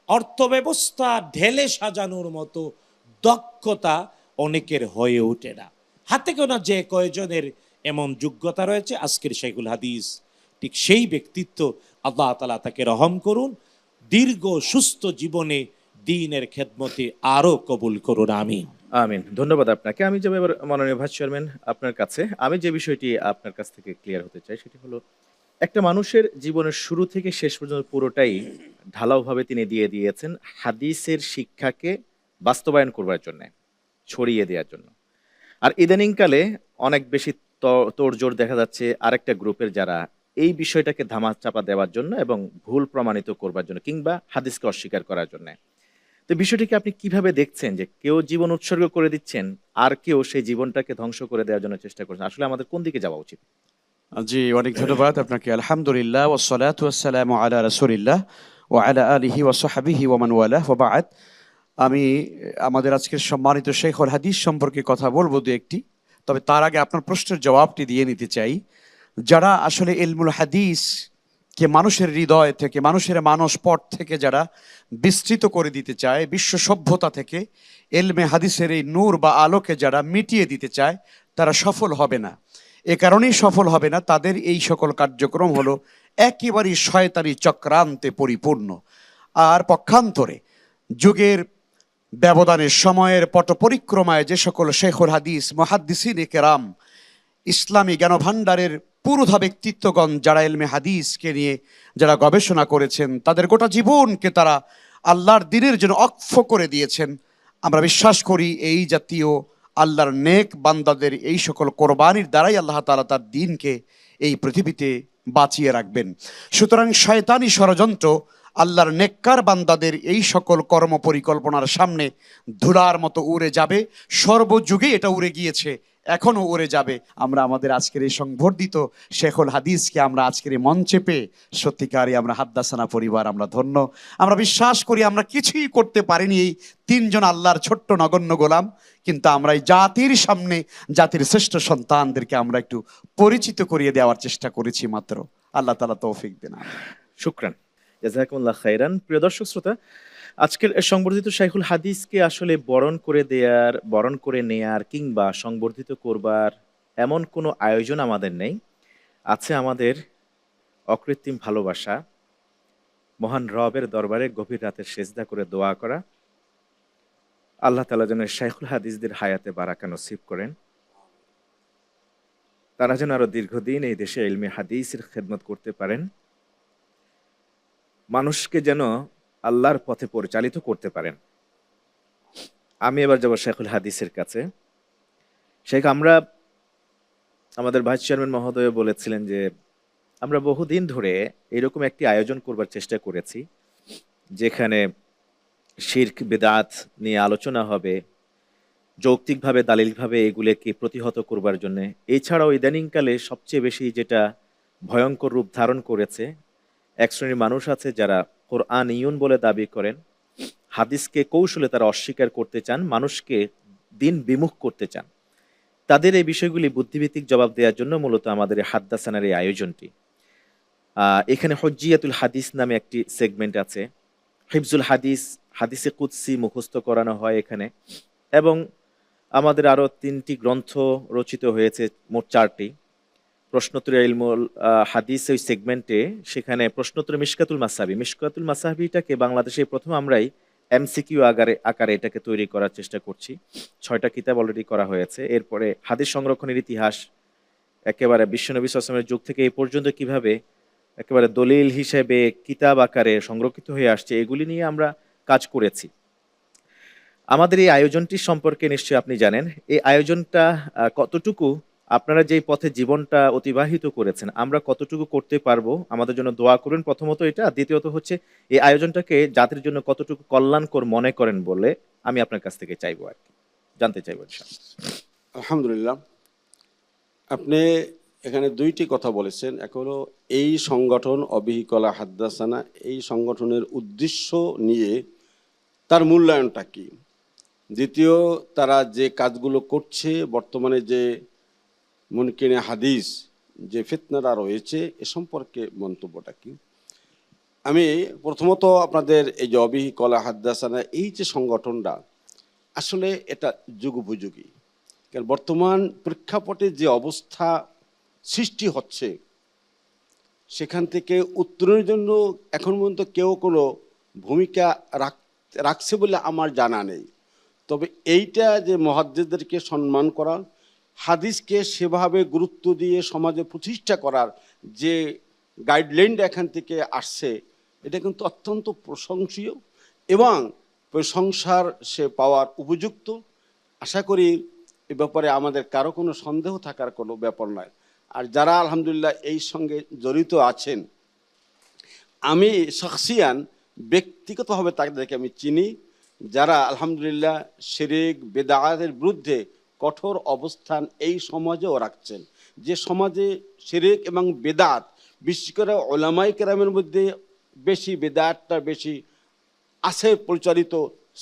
অর্থব্যবস্থা ঢেলে সাজানোর মতো দক্ষতা অনেকের হয়ে ওঠে না। হাতে গোনা যে কয়জনের এমন যোগ্যতা রয়েছে, আজকের শাইখুল হাদিস ঠিক সেই ব্যক্তিত্ব। আল্লাহ তাআলা তাকে রহম করুন, দীর্ঘ সুস্থ জীবনে দ্বীনের খেদমতে আরো কবুল করুন, আমিন।
আমিন, ধন্যবাদ আপনাকে। আমি যাবো এবার মাননীয় ভাইস চেয়ারম্যান আপনার কাছে। আমি যে বিষয়টি আপনার কাছ থেকে ক্লিয়ার হতে চাই, সেটি হলো, একটা মানুষের জীবনের শুরু থেকে শেষ পর্যন্ত পুরোটাই ঢালাওভাবে তিনি দিয়ে দিয়েছেন হাদিসের শিক্ষাকে বাস্তবায়ন করবার জন্য, ছড়িয়ে দেওয়ার জন্য। আর ইদানিংকালে অনেক বেশি তোড়জোড় দেখা যাচ্ছে আরেকটা গ্রুপের, যারা এই বিষয়টাকে ধামাচাপা দেওয়ার জন্য এবং ভুল প্রমাণিত করবার জন্য, কিংবা হাদিসকে অস্বীকার করার জন্য। তো বিষয়টিকে আপনি কিভাবে দেখছেন, যে কেউ জীবন উৎসর্গ করে দিচ্ছেন আর কেউ সেই জীবনটাকে ধ্বংস করে দেওয়ার জন্য চেষ্টা করছেন? আসলে আমাদের কোন দিকে যাওয়া উচিত?
জি, অনেক ধন্যবাদ আপনাকে। আলহামদুলিল্লাহ ওয়াসসালাতু ওয়াসসালামু আলা রাসূলিল্লাহ ওয়া আলা আলিহি ওয়া সাহবিহি ওয়া মান ওয়ালাহ ওয়া বা'দ। আমি আমাদের আজকের সম্মানিত শাইখুল হাদিস সম্পর্কে কথা বলবো দু একটি, তবে তার আগে আপনার প্রশ্নের জবাবটি দিয়ে নিতে চাই। যারা আসলে ইলমুল হাদিস কে মানুষের হৃদয় থেকে, মানুষের মানস পট থেকে যারা বিস্তৃত করে দিতে চায়, বিশ্ব সভ্যতা থেকে এলমে হাদিসের এই নূর বা আলোকে যারা মিটিয়ে দিতে চায়, তারা সফল হবে না। এ কারণেই সফল হবে না, তাদের এই সকল কার্যক্রম হলো একেবারেই শয়তানি চক্রান্তে পরিপূর্ণ। আর পক্ষান্তরে যুগের ব্যবধানে, সময়ের পট পরিক্রমায় যে সকল শেখুল হাদিস, মুহাদ্দিসিন কেরাম, ইসলামী জ্ঞানভাণ্ডারের পুরোধা ব্যক্তিত্বগণ যারা ইলমে হাদিসকে নিয়ে যারা গবেষণা করেছেন, তাদের গোটা জীবনকে তারা আল্লাহর দ্বীনের জন্য অক্ষ করে দিয়েছেন। আমরা বিশ্বাস করি এই জাতীয় আল্লাহর নেক বান্দাদের এই সকল কোরবানির দ্বারাই আল্লাহ তাআলা তার দ্বীনকে এই পৃথিবীতে বাঁচিয়ে রাখবেন। সুতরাং শয়তানি ষড়যন্ত্র আল্লাহর নেককার বান্দাদের এই সকল কর্ম পরিকল্পনার সামনে ধুলার মতো উড়ে যাবে। সর্বযুগে এটা উড়ে গিয়েছে, এখনো উড়ে যাবে। আমরা আমাদের আজকের এই সংবর্ধিত শেখুল হাদিসকে আমরা আজকের এই মঞ্চে পেয়ে সত্যিকারই আমরা হাদ্দাসানা পরিবার আমরা ধন্য। আমরা বিশ্বাস করি আমরা কিছুই করতে পারিনি এই তিনজন আল্লাহর ছোট্ট নগণ্য গোলাম, কিন্তু আমরা এই জাতির সামনে জাতির শ্রেষ্ঠ সন্তানদেরকে আমরা একটু পরিচিত করিয়ে দেওয়ার চেষ্টা করেছি মাত্র। আল্লাহ তাআলা তৌফিক দেন।
শুকরান, জাযাকুমুল্লাহ খাইরান। প্রিয় দর্শক শ্রোতা, আজকের সংবর্ধিত শাইখুল হাদিসকে আসলে বরণ করে নেয়ার কিংবা সংবর্ধিত করবার এমন কোনো আয়োজন আমাদের নেই। আছে আমাদের অকৃত্রিম ভালোবাসা, মহান রবের দরবারে গভীর রাতের সেজদা করে দোয়া করা, আল্লাহ তাআলা যেন শাইখুল হাদিসদের হায়াতে বারাকা নসিব করেন, তারা যেন আরো দীর্ঘদিন এই দেশে ইলমে হাদিসের খেদমত করতে পারেন, মানুষকে যেন আল্লাহর পথে পরিচালিত করতে পারেন। আমি এবার যাব শাইখুল হাদিসের কাছে। শেখ, আমাদের ভাইস চেয়ারম্যান মহোদয় বলেছিলেন যে আমরা বহুদিন ধরে এরকম একটি আয়োজন করবার চেষ্টা করেছি, যেখানে শিরক বিদআত নিয়ে আলোচনা হবে, যৌক্তিকভাবে দালিলভাবে এগুলোকে প্রতিহত করবার জন্য। এছাড়াও ইদানিংকালে সবচেয়ে বেশি যেটা ভয়ঙ্কর রূপ ধারণ করেছে, এক শ্রেণীর মানুষ আছে যারা কোরআনিয়ুন বলে দাবি করেন, হাদিসকে কৌশলে তারা অস্বীকার করতে চান, মানুষকে দিন বিমুখ করতে চান। তাদের এই বিষয়গুলি বুদ্ধিভিত্তিক জবাব দেওয়ার জন্য মূলত আমাদের এই হাদ্দাসানার এই আয়োজনটি। এখানে হুজ্জিয়াতুল হাদিস নামে একটি সেগমেন্ট আছে, হিফজুল হাদিস, হাদিসে কুদসি মুখস্থ করানো হয় এখানে, এবং আমাদের আরো 3টি গ্রন্থ রচিত হয়েছে, মোট 4টি। প্রশ্নোত্তর ইলমুল হাদিস ওই সেগমেন্টে, সেখানে প্রশ্নোত্তর মিশকাতুল মাসাহাবিটাকে বাংলাদেশে প্রথম আমরাই এমসিকিউ আকারে এটাকে তৈরি করার চেষ্টা করছি। 6টা কিতাব অলরেডি করা হয়েছে। এরপরে হাদিস সংরক্ষণের ইতিহাস, একেবারে বিশ্বনবী সাল্লাল্লাহু আলাইহি ওয়াসাল্লামের যুগ থেকে এই পর্যন্ত কিভাবে একেবারে দলিল হিসেবে কিতাব আকারে সংরক্ষিত হয়ে আসছে, এগুলি নিয়ে আমরা কাজ করেছি। আমাদের এই আয়োজনটি সম্পর্কে নিশ্চয়ই আপনি জানেন। এই আয়োজনটা কতটুকু আপনারা যেই পথে জীবনটা অতিবাহিত করেছেন, আমরা কতটুকু করতে পারবো, আমাদের জন্য দোয়া করুন প্রথমত এটা। দ্বিতীয়ত হচ্ছে এই আয়োজনটাকে জাতির জন্য কতটুকু কল্যাণকর মনে করেন বলে আমি আপনার কাছ থেকে চাইবো, আর কি জানতে চাইবো।
আলহামদুলিল্লাহ, আপনি এখানে 2টি কথা বলেছেন। এক হলো এই সংগঠন অবিকলা হাদ্দাসানা, এই সংগঠনের উদ্দেশ্য নিয়ে তার মূল্যায়নটা কি। দ্বিতীয়, তারা যে কাজগুলো করছে, বর্তমানে যে মুনকিনে হাদিস যে ফিতনাটা রয়েছে, এ সম্পর্কে মন্তব্যটা কি। আমি প্রথমত আপনাদের এই যে অবিকলা হাদ্দাসানা এই যে সংগঠনটা, আসলে এটা যুগোপযোগী। কারণ বর্তমান প্রেক্ষাপটে যে অবস্থা সৃষ্টি হচ্ছে, সেখান থেকে উত্তরণের জন্য এখন পর্যন্ত কেউ কোনো ভূমিকা রাখছে বলে আমার জানা নেই। তবে এইটা যে মুহাদ্দিসদেরকে সম্মান করা, হাদিসকে সেভাবে গুরুত্ব দিয়ে সমাজে প্রতিষ্ঠা করার যে গাইডলাইনটা এখান থেকে আসছে, এটা কিন্তু অত্যন্ত প্রশংসনীয় এবং প্রশংসার সে পাওয়ার উপযুক্ত। আশা করি এ ব্যাপারে আমাদের কারো কোনো সন্দেহ থাকার কোনো ব্যাপার নয়। আর যারা আলহামদুলিল্লাহ এই সঙ্গে জড়িত আছেন, আমি শখসিয়ান ব্যক্তিগতভাবে তাদেরকে আমি চিনি, যারা আলহামদুলিল্লাহ শিরক বিদআতের বিরুদ্ধে কঠোর অবস্থান এই সমাজেও রাখছেন। যে সমাজে শিরক এবং বিদআত, বিশেষ করে উলামায়ে কেরামের মধ্যে বেশি বিদআতটা বেশি আছে পরিচালিত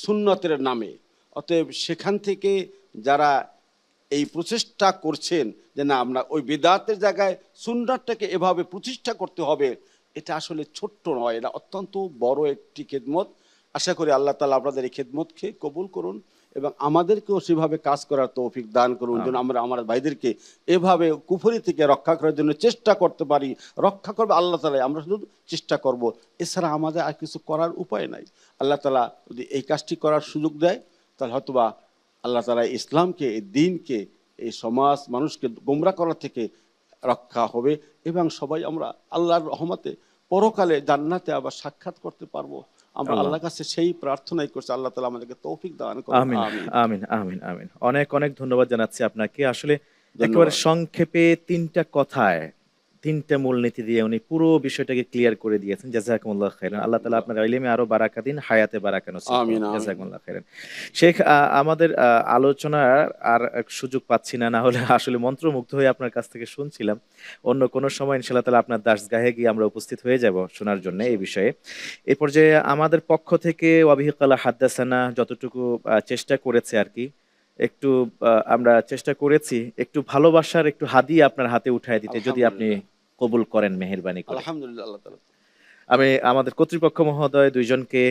সুন্নতের নামে। অতএব সেখান থেকে যারা এই প্রচেষ্টা করছেন যে না, আমরা ওই বিদআতের জায়গায় সুন্নাতটাকে এভাবে প্রতিষ্ঠা করতে হবে, এটা আসলে ছোট্ট নয়, এটা অত্যন্ত বড় একটি খেদমত। আশা করি আল্লাহ তাআলা আপনাদের এই খেদমতকে কবুল করুন এবং আমাদেরকেও সেভাবে কাজ করার তৌফিক দান করুন, যেন আমরা আমার ভাইদেরকে এভাবে কুফরি থেকে রক্ষা করার জন্য চেষ্টা করতে পারি। রক্ষা করবে আল্লাহ তাআলা, আমরা শুধু চেষ্টা করব, এছাড়া আমাদের আর কিছু করার উপায় নাই। আল্লাহ তাআলা যদি এই কাজটি করার সুযোগ দেয় তাহলে হয়তোবা আল্লাহ তাআলা ইসলামকে, এই দ্বীনকে, এই সমাজ মানুষকে গোমরা করা থেকে রক্ষা হবে এবং সবাই আমরা আল্লাহর রহমতে পরকালে জান্নাতে আবার সাক্ষাৎ করতে পারবো। আমরা আল্লাহর কাছে সেই প্রার্থনাই করছি, আল্লাহ তাআলা আমাদেরকে তৌফিক দান করুন।
আমিন
আমিন।
আমিন আমিন আমিন। অনেক অনেক ধন্যবাদ জানাচ্ছি আপনাকে। আসলে একেবারে সংক্ষেপে 3টা কথায় 3টা মূলনীতি দিয়ে উনি পুরো বিষয়টাকে ক্লিয়ার করে দিয়েছেন। জাযাকুমুল্লাহ খাইরান। আল্লাহ তাআলা আপনার ইলমে আরো বারাকা দিন, হায়াতে বারাকা নসিব করুন।
আমিন, আমিন।
জাযাকুমুল্লাহ খাইরান। শেখ, আমাদের আলোচনার আর এক সুযোগ পাচ্ছি না, না হলে আসলে মন্ত্রমুগ্ধ হয়ে আপনার কাছ থেকে শুনছিলাম। অন্য কোনো সময় ইনশাআল্লাহ তাআলা আপনার দার্সগাহে গিয়ে আমরা উপস্থিত হয়ে যাব শোনার জন্য এই বিষয়ে। এই পর্যায়ে আমাদের পক্ষ থেকে ওয়াবিহি ক্বালা হাদ্দাসানা যতটুকু চেষ্টা করেছে আর কি, একটু আমরা চেষ্টা করেছি একটু ভালোবাসার একটু হাদিয়া আপনার হাতে উঠায় দিতে, যদি আপনি কবুল করেন মেহেরবানি করে।
আলহামদুলিল্লাহ, আল্লাহ তাআলা।
আমি আমাদের কর্তৃপক্ষ মহোদয় দুইজনকে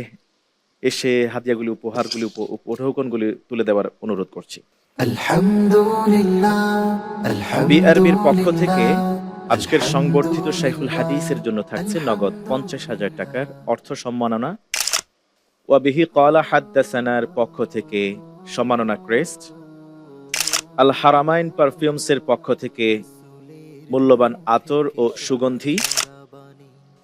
এসে হাদিয়াগুলি, উপহারগুলি, উপঢৌকনগুলি তুলে দেওয়ার অনুরোধ করছি।
আলহামদুলিল্লাহ,
বিআরবির পক্ষ থেকে আজকের সংবর্ধিত শাইখুল হাদিসের জন্য থাকছে নগদ 50,000 টাকার অর্থ সম্মাননা। ওয়াবিহি ক্বালা হাদ্দাসানার পক্ষ থেকে সম্মাননা ক্রেস্ট। আল হারামাইন পারফিউমসের পক্ষ থেকে মূল্যবান আতর ও সুগন্ধি।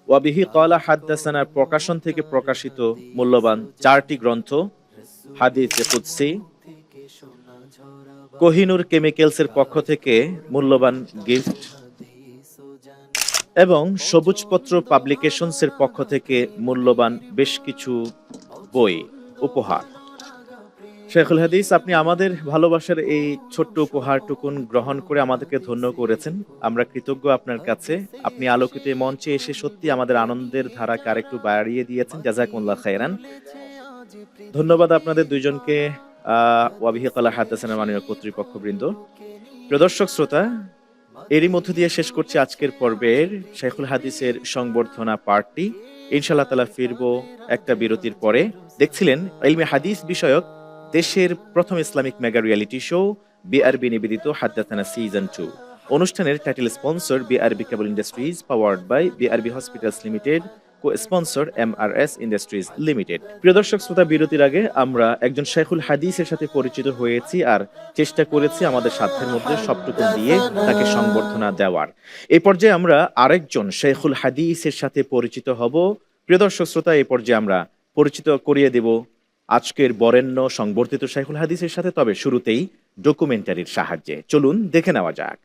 ওয়াবিহি ক্বালা হাদ্দাসানার প্রকাশন থেকে প্রকাশিত মূল্যবান 4টি গ্রন্থ, হাদিসে কুদসি। কোহিনুর কেমিক্যালসের পক্ষ থেকে মূল্যবান গিফট এবং সবুজপত্র পাবলিকেশনসের পক্ষ থেকে মূল্যবান বেশ কিছু বই উপহার। শাইখুল হাদিস, আপনি আমাদের ভালোবাসার এই ছোট্ট উপহারটুকুন গ্রহণ করে আমাদেরকে ধন্য করেছেন। আমরা কৃতজ্ঞ আপনার কাছে। আপনি আলোকিত এই মঞ্চে এসে সত্যি আমাদের আনন্দের ধারাকে আরেকটু বাড়িয়ে দিয়েছেন। জাযাকুমুল্লাহ খাইরান। ধন্যবাদ আপনাদের দুইজনকে। ওয়াবিহি ক্বালা হাদ্দাসানার মাননীয় কর্তৃপক্ষবৃন্দ, প্রিয় দর্শক শ্রোতা, এরই মধ্য দিয়ে শেষ করছি আজকের পর্বের শাইখুল হাদিসের সংবর্ধনা পার্টটি। ইনশাআল্লাহ তাআলা ফিরবো একটা বিরতির পরে। দেখছিলেন ইলমে হাদিস বিষয়ক দেশের প্রথম Islamic mega reality show BRB নিবেদিত হাদ্দাসানা সিজন 2। অনুষ্ঠানের title sponsor BRB cable industries, powered by BRB hospitals limited, cosponsor MRS industries limited. প্রিয় দর্শক শ্রোতা, বিরতির আগে আমরা একজন শাইখুল হাদিসের সাথে পরিচিত হয়েছি আর চেষ্টা করেছি আমাদের সাধ্যের মধ্যে সবটুকু দিয়ে তাকে সংবর্ধনা দেওয়ার। এই পর্যায়ে আমরা আরেকজন শাইখুল হাদিসের সাথে পরিচিত হব। প্রিয় দর্শক শ্রোতা, এই পর্যায়ে আমরা পরিচিত করিয়ে দেব আজকের বরেণ্য সংবর্ধিত শাইখুল হাদিসের সাথে। তবে শুরুতেই ডকুমেন্টারির সাহায্যে চলুন দেখে নেওয়া যাক।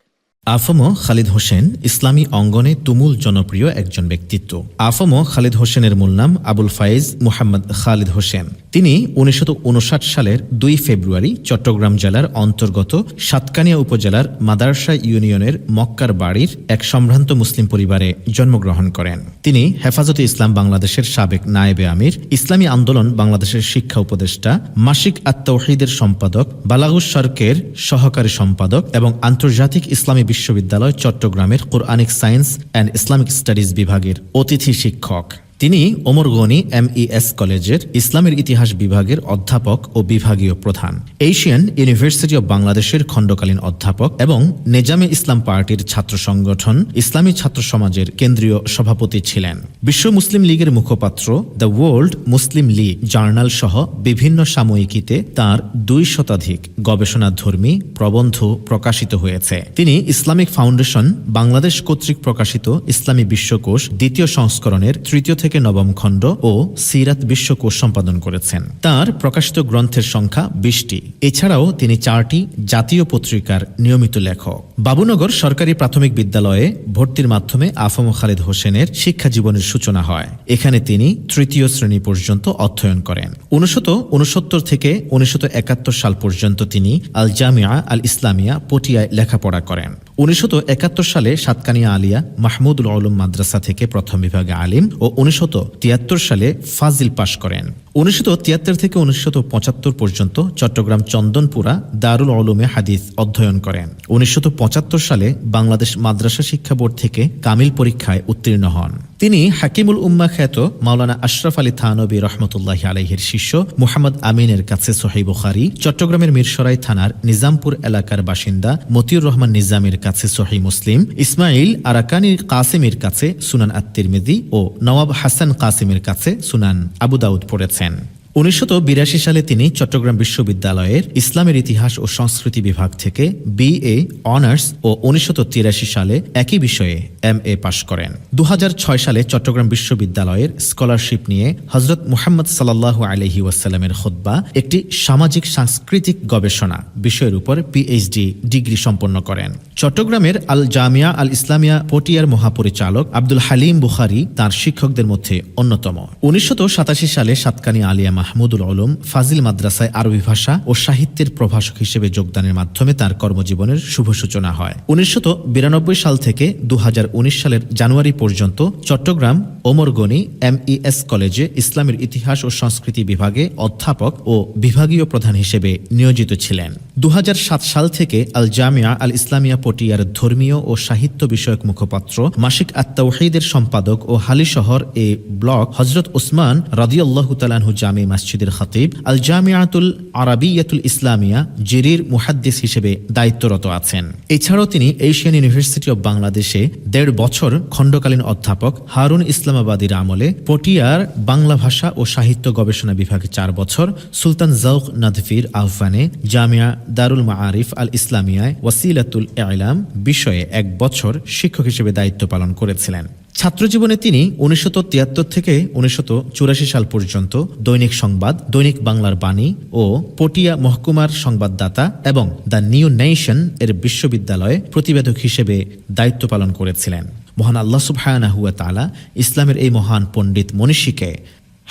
আফম খালিদ হোসেন ইসলামী অঙ্গনে তুমুল জনপ্রিয় একজন ব্যক্তিত্ব। আফম খালিদ হোসেনের মূল নাম আবুল ফাইজ মুহাম্মদ খালিদ হোসেন। তিনি 1959 সালের 2 ফেব্রুয়ারি চট্টগ্রাম জেলার অন্তর্গত সাতকানিয়া উপজেলার মাদারসা ইউনিয়নের মক্কার বাড়ির এক সম্ভ্রান্ত মুসলিম পরিবারে জন্মগ্রহণ করেন। তিনি হেফাজতে ইসলাম বাংলাদেশের সাবেক নায়েবে আমির, ইসলামী আন্দোলন বাংলাদেশের শিক্ষা উপদেষ্টা, মাসিক আত-তাওহীদের সম্পাদক, বালাগুস সরকের সহকারী সম্পাদক এবং আন্তর্জাতিক ইসলামী বিশ্ববিদ্যালয় চট্টগ্রামের Quranic science and Islamic studies বিভাগের অতিথি শিক্ষক। তিনি ওমর গনি MES কলেজের ইসলামের ইতিহাস বিভাগের অধ্যাপক ও বিভাগীয় প্রধান, এশিয়ান ইউনিভার্সিটি অব বাংলাদেশের খণ্ডকালীন অধ্যাপক এবং নেজামে ইসলাম পার্টির ছাত্র সংগঠন ইসলামী ছাত্র সমাজের কেন্দ্রীয় সভাপতি ছিলেন। বিশ্ব মুসলিম লীগের মুখপাত্র the world Muslim League journal সহ বিভিন্ন সাময়িকীতে তাঁর 2 শতাধিক গবেষণাধর্মী প্রবন্ধ প্রকাশিত হয়েছে। তিনি ইসলামিক ফাউন্ডেশন বাংলাদেশ কর্তৃক প্রকাশিত ইসলামী বিশ্বকোষ 2য় সংস্করণের 3য় থেকে 9ম খণ্ড ও সিরাত বিশ্বকোষ সম্পাদন করেছেন। তার প্রকাশিত গ্রন্থের সংখ্যা 20টি। এছাড়াও তিনি 4টি জাতীয় পত্রিকার নিয়মিত লেখক। বাবুনগর সরকারি প্রাথমিক বিদ্যালয়ে ভর্তির মাধ্যমে আফম খালিদ হোসেনের শিক্ষা জীবনের সূচনা হয়। এখানে তিনি 3য় শ্রেণী পর্যন্ত অধ্যয়ন করেন। 1969 থেকে 1971 সাল পর্যন্ত তিনি আল জামিয়া আল ইসলামিয়া পটিয়ায় লেখাপড়া করেন। 1971 সালে সাতকানিয়া আলিয়া মাহমুদুল উলুম মাদ্রাসা থেকে প্রথম বিভাগে আলিম ও 1973 সালে ফাজিল পাশ করেন। 1973 থেকে 1975 পর্যন্ত চট্টগ্রাম চন্দনপুরা দারুল উলুমে হাদিস অধ্যয়ন করেন। 1975 সালে বাংলাদেশ মাদ্রাসা শিক্ষা বোর্ড থেকে কামিল পরীক্ষায় উত্তীর্ণ হন। তিনি হাকিমুল উম্মাহ খ্যাত মাওলানা আশরাফ আলী থানবী রহমতুল্লাহি আলাইহির শিষ্য মুহাম্মদ আমিনের কাছে সহিহ বুখারী, চট্টগ্রামের মিরসরাই থানার নিজামপুর এলাকার বাসিন্দা মতিউর রহমান নিজামের কাছে সহিহ মুসলিম, ইসমাইল আরাকানি কাসিমের কাছে সুনান আত-তিরমিজি ও নওয়াব হাসান কাসিমের কাছে সুনান আবু দাউদ পড়েছেন। 1982 সালে তিনি চট্টগ্রাম বিশ্ববিদ্যালয়ের ইসলামের ইতিহাস ও সংস্কৃতি বিভাগ থেকে BA অনার্স ও 1983 সালে একই বিষয়ে MA পাশ করেন। 2006 সালে চট্টগ্রাম বিশ্ববিদ্যালয়ের স্কলারশিপ নিয়ে হযরত মুহাম্মদ সাল্লাল্লাহু আলাইহি ওয়াসাল্লামের খুতবা, একটি সামাজিক সাংস্কৃতিক গবেষণা বিষয়ের উপর PhD ডিগ্রি সম্পন্ন করেন। চট্টগ্রামের আল জামিয়া আল ইসলামিয়া পটিয়ার মহাপরিচালক আব্দুল হালিম বুখারী তার শিক্ষকদের মধ্যে অন্যতম। 1987 সালে সাতকানী আলিয়া মাহমুদুল উলুম ফাজিল মাদ্রাসায় আরবি ভাষা ও সাহিত্যের প্রভাষক হিসেবে যোগদানের মাধ্যমে তার কর্মজীবনের শুভ সূচনা হয়। 1992 সাল থেকে 2019 সালের জানুয়ারি পর্যন্ত চট্টগ্রাম ওমর গনি MES কলেজে ইসলামের ইতিহাস ও সংস্কৃতি বিভাগে অধ্যাপক ও বিভাগীয় প্রধান হিসেবে নিয়োজিত ছিলেন। 2007 সাল থেকে আল জামিয়া আল ইসলামিয়া পটিয়ার ধর্মীয় ও সাহিত্য বিষয়ক মুখপাত্র, মাসিক আত-তাওহীদের সম্পাদক ও হালিশহর এ ব্লক হযরত ওসমান রাদিয়াল্লাহু তাআলা আনহু জামি মসজিদের খতিব, আল জামিয়াতুল আরাবিয়াতুল ইসলামিয়া জেরির মুহাদ্দিস হিসেবে দায়িত্বরত আছেন। এছাড়াও তিনি এশিয়ান ইউনিভার্সিটি অব বাংলাদেশে 1.5 বছর খণ্ডকালীন অধ্যাপক, হারুন ইসলামাবাদীর আমলে পটিয়ার বাংলা ভাষা ও সাহিত্য গবেষণা বিভাগে 4 বছর, সুলতান জৌক নাদফির আহ্বানে জামিয়া দারুল মাআরিফ আল ইসলামিয়ায় ওয়াসিলাতুল ইলাম বিষয়ে 1 বছর শিক্ষক হিসেবে দায়িত্ব পালন করেছিলেন। ছাত্রজীবনে তিনি 1973 থেকে 1984 সাল পর্যন্ত দৈনিক সংবাদ, দৈনিক বাংলার বাণী ও পটিয়া মহকুমার সংবাদদাতা এবং দ্য নিউ নেশন এর বিশ্ববিদ্যালয়ে প্রতিবেদক হিসেবে দায়িত্ব পালন করেছিলেন। মহান আল্লাহ সুবহানাহু ওয়া তাআলা ইসলামের এই মহান পণ্ডিত মনীষীকে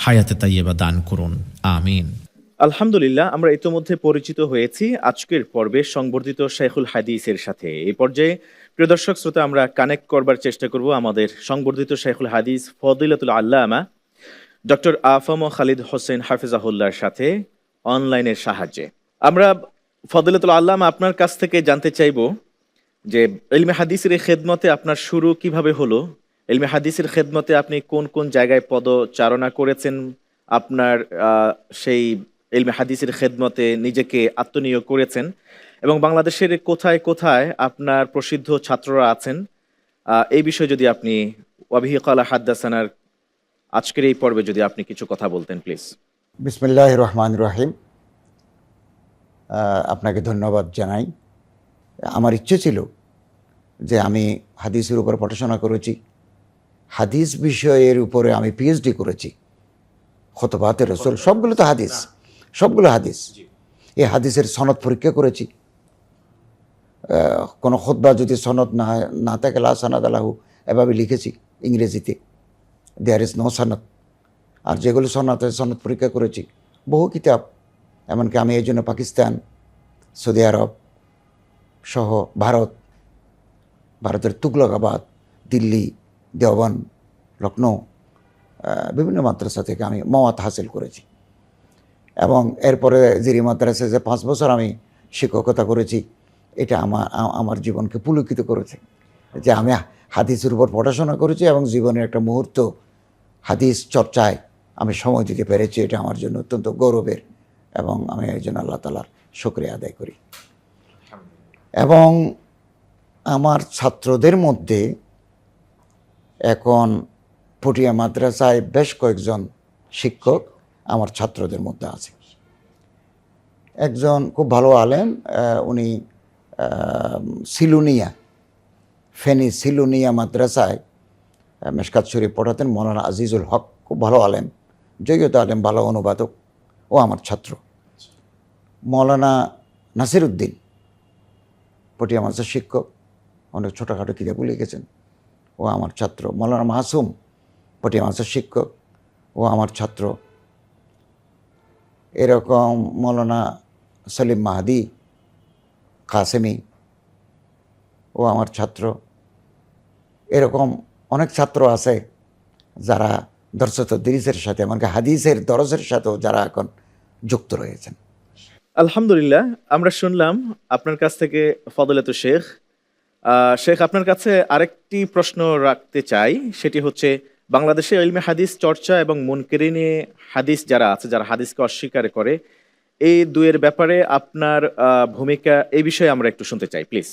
হায়াতে তাইয়্যিবা দান করুন, আমিন।
আলহামদুলিল্লাহ, আমরা ইতোমধ্যে পরিচিত হয়েছি আজকের পর্বে সংবর্ধিত শাইখুল হাদিসের সাথে। এই পর্যায়ে প্রিয় দর্শক শ্রোতা, আমরা কানেক্ট করবার চেষ্টা করব আমাদের সংবর্ধিত শাইখুল হাদিস ফদিলাতুল আল্লামা ডক্টর আফম খালিদ হোসেন হাফিজাহুল্লাহর সাথে অনলাইনের সাহায্যে। আমরা ফদিলাতুল আল্লামা আপনার কাছ থেকে জানতে চাইব যে ইলমে হাদিসের এই খেদমতে আপনার শুরু কিভাবে হলো, ইলমে হাদিসের খেদমতে আপনি কোন কোন জায়গায় পদচারণা করেছেন, আপনার সেই ইলমে হাদিসের খেদমতে নিজেকে আত্মনিয়োগ করেছেন, এবং বাংলাদেশের কোথায় কোথায় আপনার প্রসিদ্ধ ছাত্ররা আছেন, এই বিষয়ে যদি আপনি ওয়াবিহি ক্বালা হাদ্দাসানার আজকের এই পর্বে যদি আপনি কিছু কথা বলতেন প্লিজ।
বিসমিল্লাহির রহমানির রহিম। আপনাকে ধন্যবাদ জানাই। আমার ইচ্ছে ছিল যে আমি হাদিসের উপর পড়াশোনা করেছি, হাদিস বিষয়ের উপরে আমি PhD করেছি, খুতবাতে রাসূল সবগুলো তো হাদিস, সবগুলো হাদিস। এই হাদিসের সনদ পরীক্ষা করেছি। কোনো খুতবা যদি সনদ না থাকে লা সানাদ লাহু এভাবে লিখেছি ইংরেজিতে, দেয়ার ইজ নো সনদ। আর যেগুলো সনদ সনদ পরীক্ষা করেছি বহু কিতাব, এমনকি আমি এই জন্য পাকিস্তান, সৌদি আরব সহ ভারতের তুগলকাবাদ, দিল্লি, দেওবন্দ, লখনৌ বিভিন্ন মাদ্রাসা থেকে আমি মওয়াত হাসিল করেছি। এবং এরপরে জিরি মাদ্রাসায় যে 5 বছর আমি শিক্ষকতা করেছি, এটা আমার জীবনকে পুলকিত করেছে যে আমি হাদিসের উপর পড়াশোনা করেছি এবং জীবনের একটা মুহূর্ত হাদিস চর্চায় আমি সময় দিতে পেরেছি। এটা আমার জন্য অত্যন্ত গৌরবের এবং আমি এই জন্য আল্লাহ তাআলার শুকরিয়া আদায় করি। এবং আমার ছাত্রদের মধ্যে এখন পটিয়া মাদ্রাসায় বেশ কয়েকজন শিক্ষক আমার ছাত্রদের মধ্যে আছে। একজন খুব ভালো আলেম, উনি ফেনী সিলুনিয়া মাদ্রাসায় মেশকাত শরীফ পড়াতেন, মৌলানা আজিজুল হক, খুব ভালো আলেম, জয়িত আলেম, ভালো অনুবাদক, ও আমার ছাত্র। মৌলানা নাসির উদ্দিন পটিয়া মাদ্রাসার শিক্ষক, অনেক ছোটোখাটো কিতাবও লিখেছেন, ও আমার ছাত্র। মৌলানা মাসুম পটিয়া মাদ্রাসার শিক্ষক, ও আমার ছাত্র। এরকম মৌলানা সলিম মাহাদি কাসেমি, ও আমার ছাত্র। এরকম অনেক ছাত্র আছে যারা দরসত দিরিসের সাথে, এমনকি হাদিসের দরসের সাথেও যারা এখন যুক্ত রয়েছেন।
আলহামদুলিল্লাহ, আমরা শুনলাম আপনার কাছ থেকে ফদিলাতুল শেখ। শেখ, আপনার কাছে আরেকটি প্রশ্ন রাখতে চাই, সেটি হচ্ছে বাংলাদেশে ইলমে হাদিস চর্চা এবং মুনকিরিনে হাদিস যারা আছে, যারা হাদিসকে অস্বীকার করে, এই দুয়ের ব্যাপারে আপনার ভূমিকা, এই বিষয়ে আমরা একটু শুনতে চাই প্লিজ।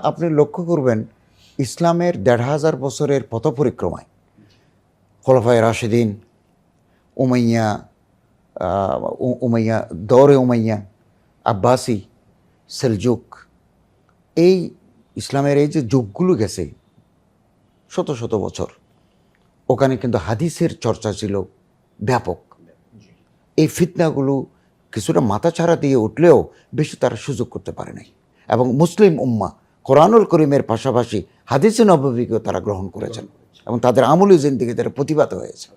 আপনি লক্ষ্য করবেন ইসলামের ১৫০০ বছরের পথ পরিক্রমায় খোলাফায়ে রাশেদিন, উমাইয়া, উমাইয়া, দৌরে উমাইয়া, আব্বাসি, সেলজুক, এই ইসলামের এই যে যুগগুলো গেছে শত শত বছর, ওখানে কিন্তু হাদিসের চর্চা ছিল ব্যাপক। এই ফিতনাগুলো কিছুটা মাথাছাড়া দিয়ে উঠলেও বেশি তারা সুযোগ করতে পারে নাই, এবং মুসলিম উম্মাহ কোরআনুল করিমের পাশাপাশি হাদিসে নববীকেও তারা গ্রহণ করেছেন এবং তাদের আমলি জিন্দেগি তারা প্রতিবাদ হয়েছে।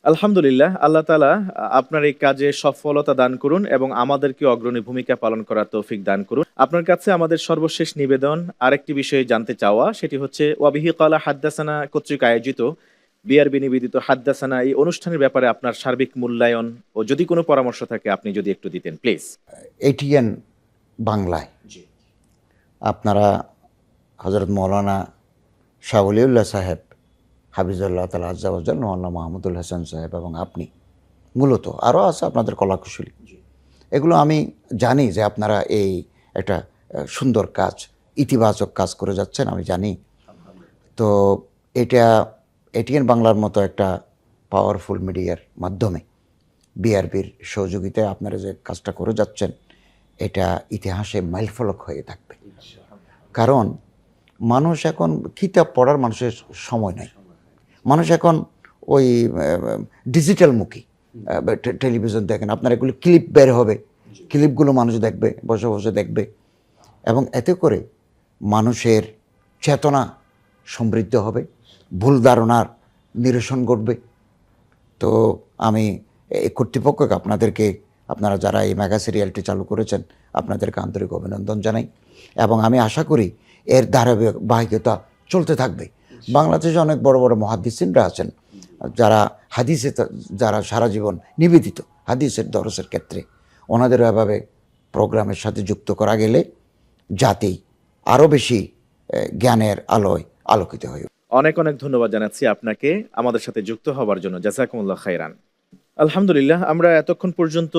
আলহামদুলিল্লাহ, আল্লাহ তাআলা আপনার এই কাজে সফলতা দান করুন এবং আমাদেরকে অগ্রণী ভূমিকা পালন করার তৌফিক দান করুন। আপনার কাছে আমাদের সর্বশেষ নিবেদন, আরেকটি বিষয়ে জানতে চাওয়া, সেটি হচ্ছে ওয়াবিহি কালা হাদ্দাসানা কর্তৃক আয়োজিত বিআরবি নিবেদিত হাদ্দাসানা এই অনুষ্ঠানের ব্যাপারে আপনার সার্বিক মূল্যায়ন ও যদি কোনো পরামর্শ থাকে আপনি যদি একটু দিতেন প্লিজ।
এটিএন বাংলায় আপনারা হযরত মৌলানা শাহ ওলিউল্লাহ সাহেব হাফিজুল্লাহ তাআলা আজ্জা ওয়াজাল, মৌলানা মাহমুদুল হাসান সাহেব এবং আপনি, মূলত আরও আছে আপনাদের কলাকুশলী, এগুলো আমি জানি যে আপনারা এই একটা সুন্দর কাজ, ইতিবাচক কাজ করে যাচ্ছেন, আমি জানি। তো এটা এটিএন বাংলার মতো একটা পাওয়ারফুল মিডিয়ার মাধ্যমে বিআরবির সহযোগিতায় আপনারা যে কাজটা করে যাচ্ছেন, এটা ইতিহাসে মাইলফলক হয়ে থাকবে। কারণ মানুষ এখন কিতাব পড়ার মানুষের সময় নাই, মানুষ এখন ওই ডিজিটাল মুখী, টেলিভিশন দেখেন, আপনার এগুলো ক্লিপ বের হবে, ক্লিপগুলো মানুষ দেখবে, বসে বসে দেখবে, এবং এতে করে মানুষের চেতনা সমৃদ্ধ হবে, ভুল ধারণার নিরসন ঘটবে। তো আমি এই কর্তৃপক্ষকে, আপনাদেরকে, আপনারা যারা এই মেগা সিরিয়ালটি চালু করেছেন, আপনাদেরকে আন্তরিক অভিনন্দন জানাই, এবং আমি আশা করি এর ধারাবাহিকতা চলতে থাকবে। বাংলাদেশে অনেক বড় বড় মুহাদ্দিসিনরা আছেন যারা হাদিসে, যারা সারা জীবন নিবেদিত হাদিসের দরসের ক্ষেত্রে, ওনাদের এভাবে প্রোগ্রামের সাথে যুক্ত করা গেলে জাতি আরও বেশি জ্ঞানের আলোয় আলোকিত হয়ে।
অনেক অনেক ধন্যবাদ জানাচ্ছি আপনাকে আমাদের সাথে যুক্ত হওয়ার জন্য। জাযাকুমুল্লাহ খাইরান। আলহামদুলিল্লাহ, আমরা এতক্ষণ পর্যন্ত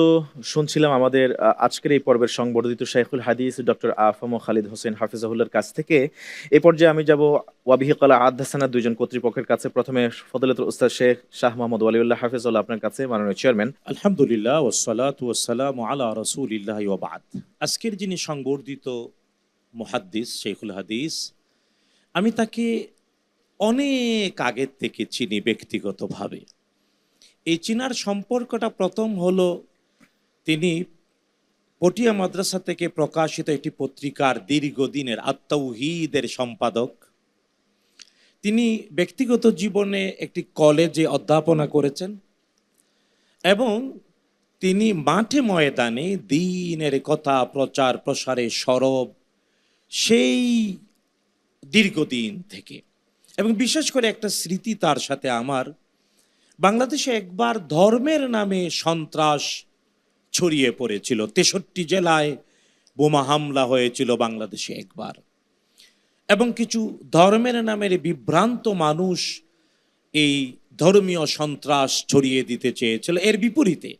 শুনছিলাম আমাদের আজকের এই পর্বের সংবর্ধিত শাইখুল হাদিস ডক্টর আফম খালিদ হোসেন হাফিজাহুল্লাহর কাছ থেকে। এই পর্যায়ে আমি যাব ওয়াবিহি কালা হাদ্দাসানা দুইজন কর্তৃপক্ষের কাছে। প্রথমে ফদিলাতুল উস্তাদ শেখ শাহ মোহাম্মদ ওয়ালিউল্লাহ হাফিজাহুল্লাহ, আপনার কাছে, মাননীয় চেয়ারম্যান।
আলহামদুলিল্লাহ ওয়াসসালাতু ওয়াসসালামু আলা রাসূলিল্লাহ ওয়া বা'দ। আজকের যিনি সংবর্ধিত মুহাদ্দিস শাইখুল হাদিস, আমি তাকে অনেক আগের থেকে চিনি ব্যক্তিগতভাবে। এই চিনার সম্পর্কটা প্রথম হলো, তিনি পটিয়া মাদ্রাসা থেকে প্রকাশিত একটি পত্রিকার দীর্ঘদিনের আত-তাওহীদের সম্পাদক। তিনি ব্যক্তিগত জীবনে একটি কলেজে অধ্যাপনা করেছেন এবং তিনি মাঠে ময়দানে দ্বীনের কথা প্রচার প্রসারে সরব সেই দীর্ঘদিন থেকে। এবং বিশেষ করে একটা স্মৃতি তার সাথে আমার, বাংলাদেশে একবার ধর্মের নামে সন্ত্রাস ছড়িয়ে পড়েছিল, 63 জেলায় বোমা হামলা হয়েছিল বাংলাদেশে একবার, এবং কিছু ধর্মের নামের বিভ্রান্ত মানুষ এই ধর্মীয় সন্ত্রাস ছড়িয়ে দিতে চেয়েছিল। এর বিপরীতে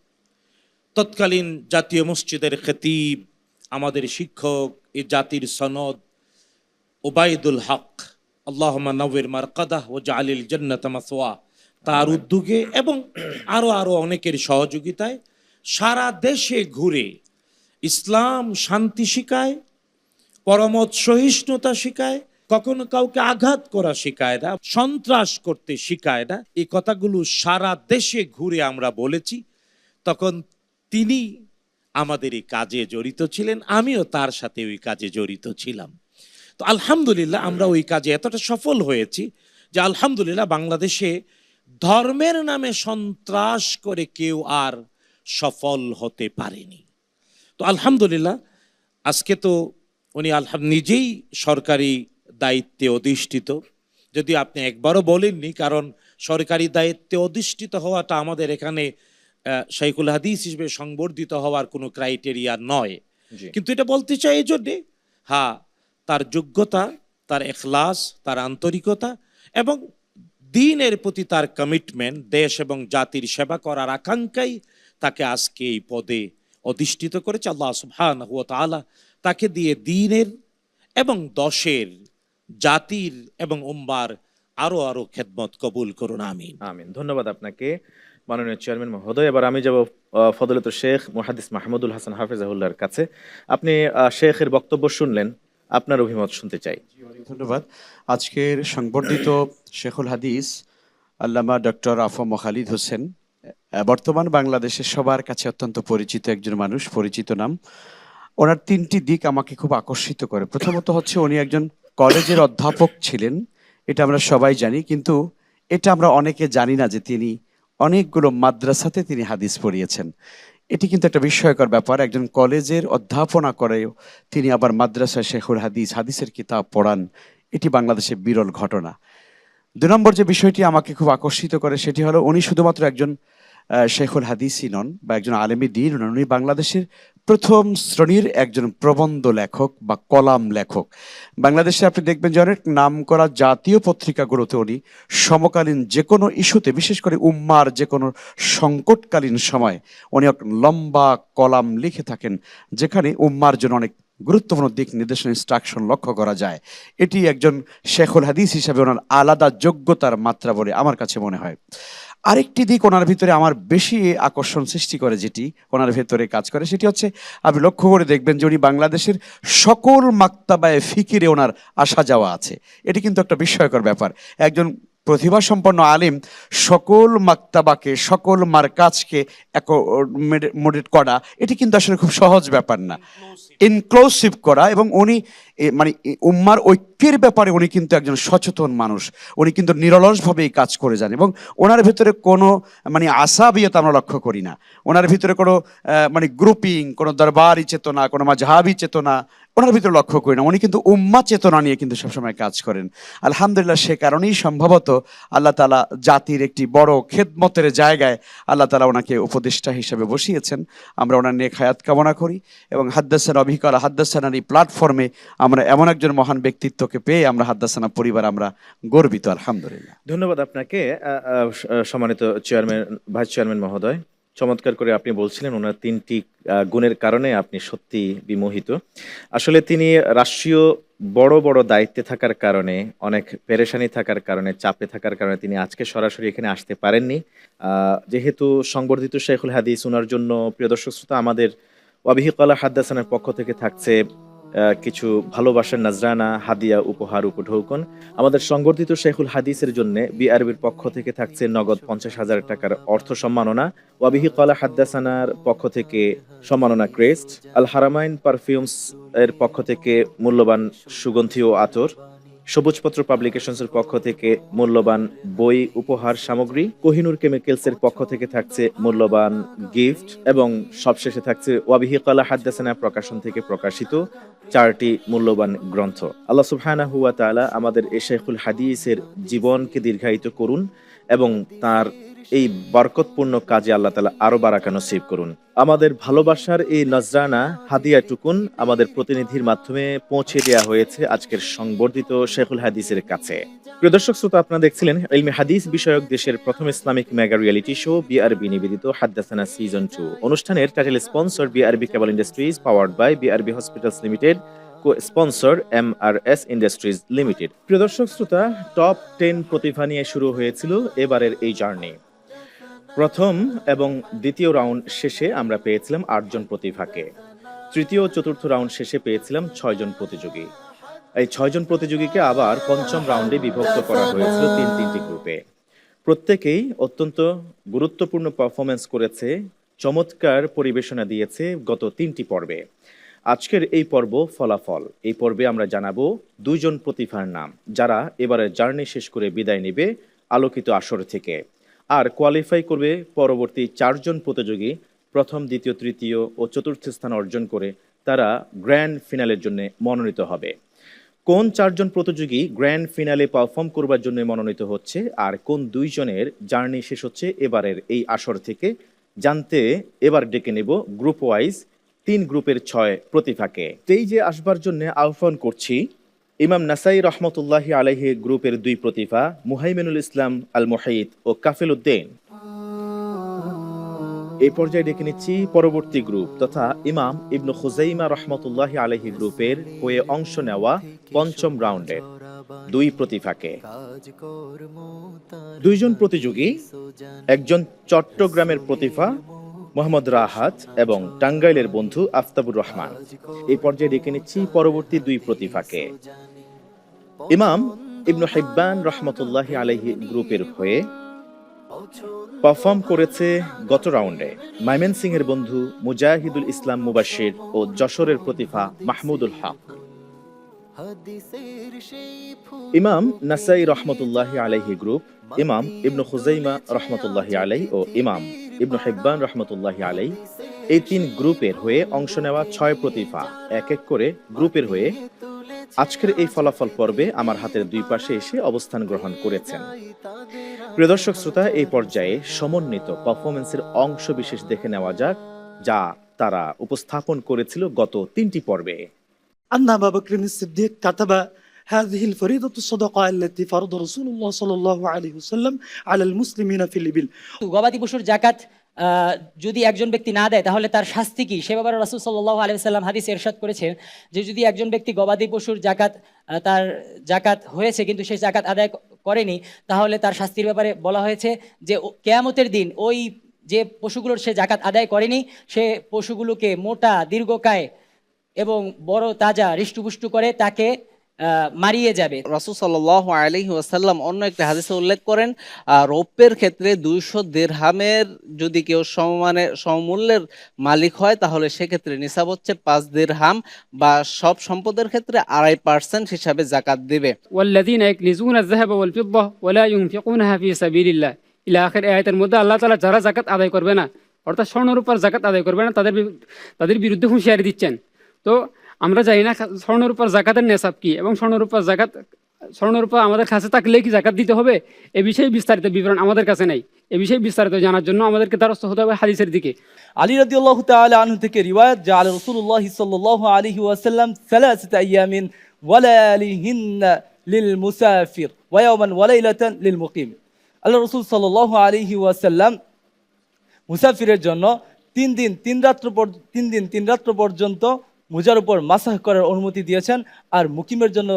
তৎকালীন জাতীয় মসজিদের খতিব, আমাদের শিক্ষক, এই জাতির সনদ ওবায়দুল হক, আল্লাহুম্মা নাওয়ির মারকাদাহ ওয়া জাআলিল জান্নাতা মাসওয়া, তার উদ্যোগে এবং আরো অনেকের সহযোগিতায় সারা দেশে ঘুরে ইসলাম শান্তি শিখায়, পরমত সহিষ্ণুতা শিখায়, কখনো কাউকে আঘাত করা শিখায় না, সন্ত্রাস করতে শিখায় না। এই কথাগুলো সারা দেশে ঘুরে আমরা বলেছি। তখন তিনি আমাদের এই কাজে জড়িত ছিলেন, আমিও তার সাথে ওই কাজে জড়িত ছিলাম। তো আলহামদুলিল্লাহ, আমরা ওই কাজে এতটা সফল হয়েছি যে আলহামদুলিল্লাহ বাংলাদেশে ধর্মের নামে সন্ত্রাস করে কেউ আর সফল হতে পারেনি। তো আলহামদুলিল্লাহ, আজকে তো উনি নিজেই সরকারি দায়িত্বে অধিষ্ঠিত, যদি আপনি একবারও বলেননি, কারণ সরকারি দায়িত্বে অধিষ্ঠিত হওয়াটা আমাদের এখানে শাইখুল হাদিস হিসেবে সংবর্ধিত হওয়ার কোনো ক্রাইটেরিয়া নয়।
জি।
কিন্তু এটা বলতে চাই এই জন্যে, হ্যাঁ, তার যোগ্যতা, তার এখলাস, তার আন্তরিকতা এবং দ্বীনের প্রতি তার কমিটমেন্ট, দেশ এবং জাতির সেবা করার আকাঙ্ক্ষাই তাকে আজকে এই পদে অধিষ্ঠিত করেছে। আল্লাহ সুবহানাহু ওয়া তাআলা তাকে দিয়ে দ্বীনের এবং দশের, জাতির এবং উম্মার আরো আরো খেদমত কবুল করুন, আমিন।
আমিন। ধন্যবাদ আপনাকে মাননীয় চেয়ারম্যান মহোদয়। এবার আমি যাব ফজলতুল শেখ মুহাদ্দিস মাহমুদুল হাসান হাফিজাহুল্লাহর কাছে। আপনি শেখের বক্তব্য শুনলেন, আপনার অভিমত শুনতে চাই।
ধন্যবাদ। আজকের সংবর্ধিত শেখুল হাদিস আল্লামা ডক্টর আফম খালিদ হোসেন বর্তমান বাংলাদেশের সবার কাছে অত্যন্ত পরিচিত একজন মানুষ, পরিচিত নাম। ওনার তিনটি দিক আমাকে খুব আকর্ষিত করে। প্রথমত হচ্ছে উনি একজন কলেজের অধ্যাপক ছিলেন, এটা আমরা সবাই জানি, কিন্তু এটা আমরা অনেকে জানি না যে তিনি অনেকগুলো মাদ্রাসাতে তিনি হাদিস পড়িয়েছেন। এটি কিন্তু একটা বিস্ময়কর ব্যাপার। একজন কলেজের অধ্যাপনা করেও তিনি আবার মাদ্রাসায় শেখুল হাদিস, হাদিসের কিতাব পড়ান, এটি বাংলাদেশে বিরল ঘটনা। ২ নম্বর যে বিষয়টি আমাকে খুব আকর্ষিত করে সেটি হলো উনি শুধুমাত্র একজন শেখুল হাদিসই নন বা একজন আলেমী দ্বীন নন, উনি বাংলাদেশের প্রথম শ্রেণীর একজন প্রবন্ধ লেখক বা কলাম লেখক। বাংলাদেশে আপনি দেখবেন যে অনেক নাম করা জাতীয় পত্রিকাগুলোতে উনি সমকালীন যে কোনো ইস্যুতে, বিশেষ করে উম্মার যে কোনো সংকটকালীন সময় উনি এক লম্বা কলাম লিখে থাকেন, যেখানে উম্মার জন্য অনেক গুরুত্বপূর্ণ দিক নির্দেশনা, ইনস্ট্রাকশন লক্ষ্য করা যায়। এটি একজন শেখুল হাদিস হিসাবে ওনার আলাদা যোগ্যতার মাত্রা বলে আমার কাছে মনে হয়। আরেকটি দিক ওনার ভিতরে আমার বেশি আকর্ষণ সৃষ্টি করে, যেটি ওনার ভেতরে কাজ করে, সেটি হচ্ছে আপনি লক্ষ্য করে দেখবেন যে উনি বাংলাদেশের সকল মাক্তাবায়ে ফিকিরে ওনার আসা যাওয়া আছে। এটি কিন্তু একটা বিস্ময়কর ব্যাপার। একজন প্রতিভা সম্পন্ন আলিম সকল মাক্তাবাকে, সকল মারকাজকে অ্যাকোমোডেট করা, এটি কিন্তু আসলে খুব সহজ ব্যাপার না। ইনক্লুসিভ করা, এবং উনি মানে উম্মার ঐক্যের ব্যাপারে উনি কিন্তু একজন সচেতন মানুষ। উনি কিন্তু নিরলসভাবে এই কাজ করে যান এবং ওনার ভিতরে কোনো মানে আসাবিয়ত আমরা লক্ষ্য করি না। ওনার ভিতরে কোনো মানে গ্রুপিং, কোনো দরবারি চেতনা, কোনো মাযহাবী চেতনা ওনার ভিতরে লক্ষ্য করি না। উনি কিন্তু উম্মা চেতনা নিয়ে কিন্তু সবসময় কাজ করেন। আলহামদুলিল্লাহ, সে কারণেই সম্ভবত আল্লাহ তাআলা জাতির একটি বড় খেদমতের জায়গায় আল্লাহ তাআলা ওনাকে উপদেষ্টা হিসেবে বসিয়েছেন। আমরা ওনার নেক হায়াত কামনা করি এবং হাদ্দাসানা অভিজ্ঞতা, হাদ্দাসানার এই প্ল্যাটফর্মে আমরা এমন একজন মহান ব্যক্তিত্বকে পেয়ে আমরা হাদ্দাসানা পরিবার আমরা গর্বিত, আলহামদুলিল্লাহ।
ধন্যবাদ আপনাকে সম্মানিত চেয়ারম্যান, ভাইস চেয়ারম্যান মহোদয়। চমৎকার করে আপনি বলছিলেন ওনার তিনটি গুণের কারণে আপনি সত্যি বিমোহিত। আসলে তিনি রাষ্ট্রীয় বড় বড় দায়িত্বে থাকার কারণে, অনেক পেরেশানি থাকার কারণে, চাপে থাকার কারণে তিনি আজকে সরাসরি এখানে আসতে পারেননি। যেহেতু সংবর্ধিত শেখুল হাদিস, ওনার জন্য প্রিয় দর্শক শ্রোতা, আমাদের ওয়াবিহি ক্বালা হাদ্দাসানার পক্ষ থেকে থাকছে কিছু ভালোবাসার নাজরানা, হাদিয়া, উপহার, উপঢৌকন। আমাদের সংবর্ধিত শেখুল হাদিসের জন্য বিআরবির পক্ষ থেকে থাকছে নগদ 50,000 টাকার অর্থ সম্মাননা। ওয়াবিহি ক্বালা হাদ্দাসানার পক্ষ থেকে সম্মাননা ক্রেস্ট, আল হারামাইন পারফিউমস এর পক্ষ থেকে মূল্যবান সুগন্ধি ও আতর, সবুজপত্র পাবলিকেশনসের পক্ষ থেকে মূল্যবান বই, উপহার সামগ্রী, কোহিনুর কেমিক্যালসের পক্ষ থেকে থাকছে মূল্যবান গিফট এবং সবশেষে থাকছে ওয়াবিহি ক্বালা হাদ্দাসানা প্রকাশন থেকে প্রকাশিত 4টি মূল্যবান গ্রন্থ। আল্লাহ সুবহানাহু ওয়া তাআলা আমাদের এই শেখুল হাদিসের জীবনকে দীর্ঘায়িত করুন এবং তার এই বরকতপূর্ণ কাজে আল্লাহ তাআলা আরো বারাকা নসিব করুন। আমাদের ভালোবাসার এই নজরানা, হাদিয়াটুকুন আমাদের প্রতিনিধির মাধ্যমে পৌঁছে দেওয়া হয়েছে আজকের সংবর্ধিত শেখুল হাদিসের কাছে। প্রিয় দর্শক শ্রোতা, আপনারা দেখছিলেন ইলমে হাদিস বিষয়ক দেশের প্রথম Islamic mega reality show BRB নিবেদিত হাদ্দাসানা সিজন 2 অনুষ্ঠানের title sponsor BRB cable industries, powered by BRB hospitals limited, cosponsor MRS industries limited. প্রিয় দর্শক শ্রোতা, টপ 10 প্রতিভা নিয়ে শুরু হয়েছিল এবারের এই জার্নি। প্রথম এবং দ্বিতীয় রাউন্ড শেষে আমরা পেয়েছিলাম 8 জন প্রতিভাকে। তৃতীয় ও চতুর্থ রাউন্ড শেষে পেয়েছিলাম 6 জন প্রতিযোগী। এই 6 জন প্রতিযোগীকে আবার পঞ্চম রাউন্ডে বিভক্ত করা হয়েছিল 3টি গ্রুপে। প্রত্যেকেই অত্যন্ত গুরুত্বপূর্ণ পারফরমেন্স করেছে, চমৎকার পরিবেশনা দিয়েছে গত 3টি পর্বে। আজকের এই পর্ব ফলাফল। এই পর্বে আমরা জানাবো 2 জন প্রতিভার নাম, যারা এবারের জার্নি শেষ করে বিদায় নেবে আলোকিত আসর থেকে। আর কোয়ালিফাই করবে পরবর্তী 4 জন প্রতিযোগী, প্রথম, দ্বিতীয়, তৃতীয় ও চতুর্থ স্থান অর্জন করে তারা গ্র্যান্ড ফিনালের জন্য মনোনীত হবে। কোন 4 জন প্রতিযোগী গ্র্যান্ড ফিনালে পারফর্ম করবার জন্য মনোনীত হচ্ছে আর কোন 2 জনের জার্নি শেষ হচ্ছে এবারের এই আসর থেকে জানতে এবার ডেকে নেব গ্রুপ ওয়াইজ 3 গ্রুপের 6 প্রতিভাকে। স্টেজে আসবার জন্য আহ্বান করছি ইমাম নাসাই রহমতুল্লাহি আলাইহি গ্রুপের 2 প্রতিভা মুহাইমিনুল ইসলাম আল মুহাইত ও কাফিল উদ্দিন। এই পর্যায়ে ডেকে নিচ্ছি পরবর্তী গ্রুপ তথা ইমাম ইবনু খুজাইমা রহমতুল্লাহি আলাইহি গ্রুপের হয়ে অংশ নেওয়া 5ম রাউন্ডের 2 প্রতিভাকে। 2 জন প্রতিযোগী, একজন চট্টগ্রামের প্রতিভা মোহাম্মদ রাহাত এবং টাঙ্গাইলের বন্ধু আফতাবুর রহমান। এই পর্যায়ে ডেকে নিচ্ছি পরবর্তী 2 প্রতিভাকে। ইমাম ইবনু হিব্বান রহমতুল্লাহি আলাইহি গ্রুপের হয়ে পারফর্ম করেছে গত রাউন্ডে ময়মনসিংহের বন্ধু মুজাহিদুল ইসলাম মুবাশশির ও যশোরের প্রতিভা মাহমুদুল হক। ইমাম নাসাই রহমতুল্লাহি আলাইহি গ্রুপ, ইমাম ইবনু খুজাইমা রহমতুল্লাহি আলাইহি ও ইমাম ইবনু হিব্বান রহমতুল্লাহি আলাইহি এই 3 গ্রুপের হয়ে অংশ নেওয়া 6 প্রতিভা এক এক করে গ্রুপের হয়ে আজকের এই ফলাফল পর্বে আমার হাতের 2 পাশে এসে অবস্থান গ্রহণ করেছেন। প্রিয় দর্শক শ্রোতা, এই পর্যায়ে সমন্বিত পারফরমেন্সের অংশ বিশেষ দেখে নেওয়া যাক যা তারা উপস্থাপন করেছিল গত 3টি পর্বে।
أن أبا بكر الصديق كتب هذه الفريضة الصدقة التي فرض رسول الله صلى الله عليه وسلم على المسلمين في الإبل.
গবাদি পশুর জাকাত যদি একজন ব্যক্তি না দেয় তাহলে তার শাস্তি কি, সে ব্যাপারে রাসূল সাল্লাল্লাহু আলাইহি ওয়াসাল্লাম হাদিসে ইরশাদ করেছেন যে যদি একজন ব্যক্তি গবাদি পশুর জাকাত তার জাকাত হয়েছে কিন্তু সে জাকাত আদায় করেনি তাহলে তার শাস্তির ব্যাপারে বলা হয়েছে যে কিয়ামতের দিন ওই যে পশুগুলোর সে জাকাত আদায় করেনি সে পশুগুলোকে মোটা দীর্ঘকায় এবং বড় তাজা হৃষ্টপুষ্ট করে তাকে মারিয়ে যাবে।
রাসূল সাল্লাল্লাহু আলাইহি ওয়াসাল্লাম অন্য একটা হাদিসে উল্লেখ করেন রৌপ্যের ক্ষেত্রে 200 দিরহামের যদি কেউ সমমূল্যের মালিক হয় তাহলে সেক্ষেত্রে নিসাব হচ্ছে 5 দিরহাম বা সব সম্পদের ক্ষেত্রে 2.5% হিসাবে যাকাত দিবে।
ওয়াল্লাযীনা ইয়াকনিজুনা আয-যাহাবা ওয়াল ফিদ্দা ওয়া লা ইউনফিকুনাহা ফি সাবিলিল্লাহ ইলা আখির আয়াতের মধ্যে আল্লাহ তাআলা যারা যাকাত আদায় করবে না অর্থাৎ স্বর্ণরূপার যাকাত আদায় করবে না তাদের বিরুদ্ধে হুঁশিয়ারি দিচ্ছেন। তো আমরা জানি না স্বর্ণরূপার জাকাতের নেসাব কি এবং স্বর্ণরূপা আমাদের কাছে থাকলে কি জাকাত দিতে হবে এ বিষয়ে বিস্তারিত বিবরণ আমাদের কাছে নাই। এ বিষয়ে বিস্তারিত জানার জন্য আমাদেরকে দ্বারস্থ হতে হবে হাদিসের দিকে।
আলী রাদিয়াল্লাহু তাআলা আনহু থেকে রিওয়ায়াত যে আলা রাসূলুল্লাহ সাল্লাল্লাহু আলাইহি ওয়াসাল্লাম সালাসাত আইয়ামিন ওয়া লায়ালিহিন্না লিল মুসাফির ওয়া ইয়াওমান ওয়া লাইলাতান লিল মুকিম। আল্লাহ রাসূল সাল্লাল্লাহু আলাইহি ওয়াসাল্লাম মুসাফিরের জন্য 3 দিন 3 রাত্র পর্যন্ত মুজার উপর মাসাহ করার অনুমতি দিয়েছেন আর মুকিমের জন্য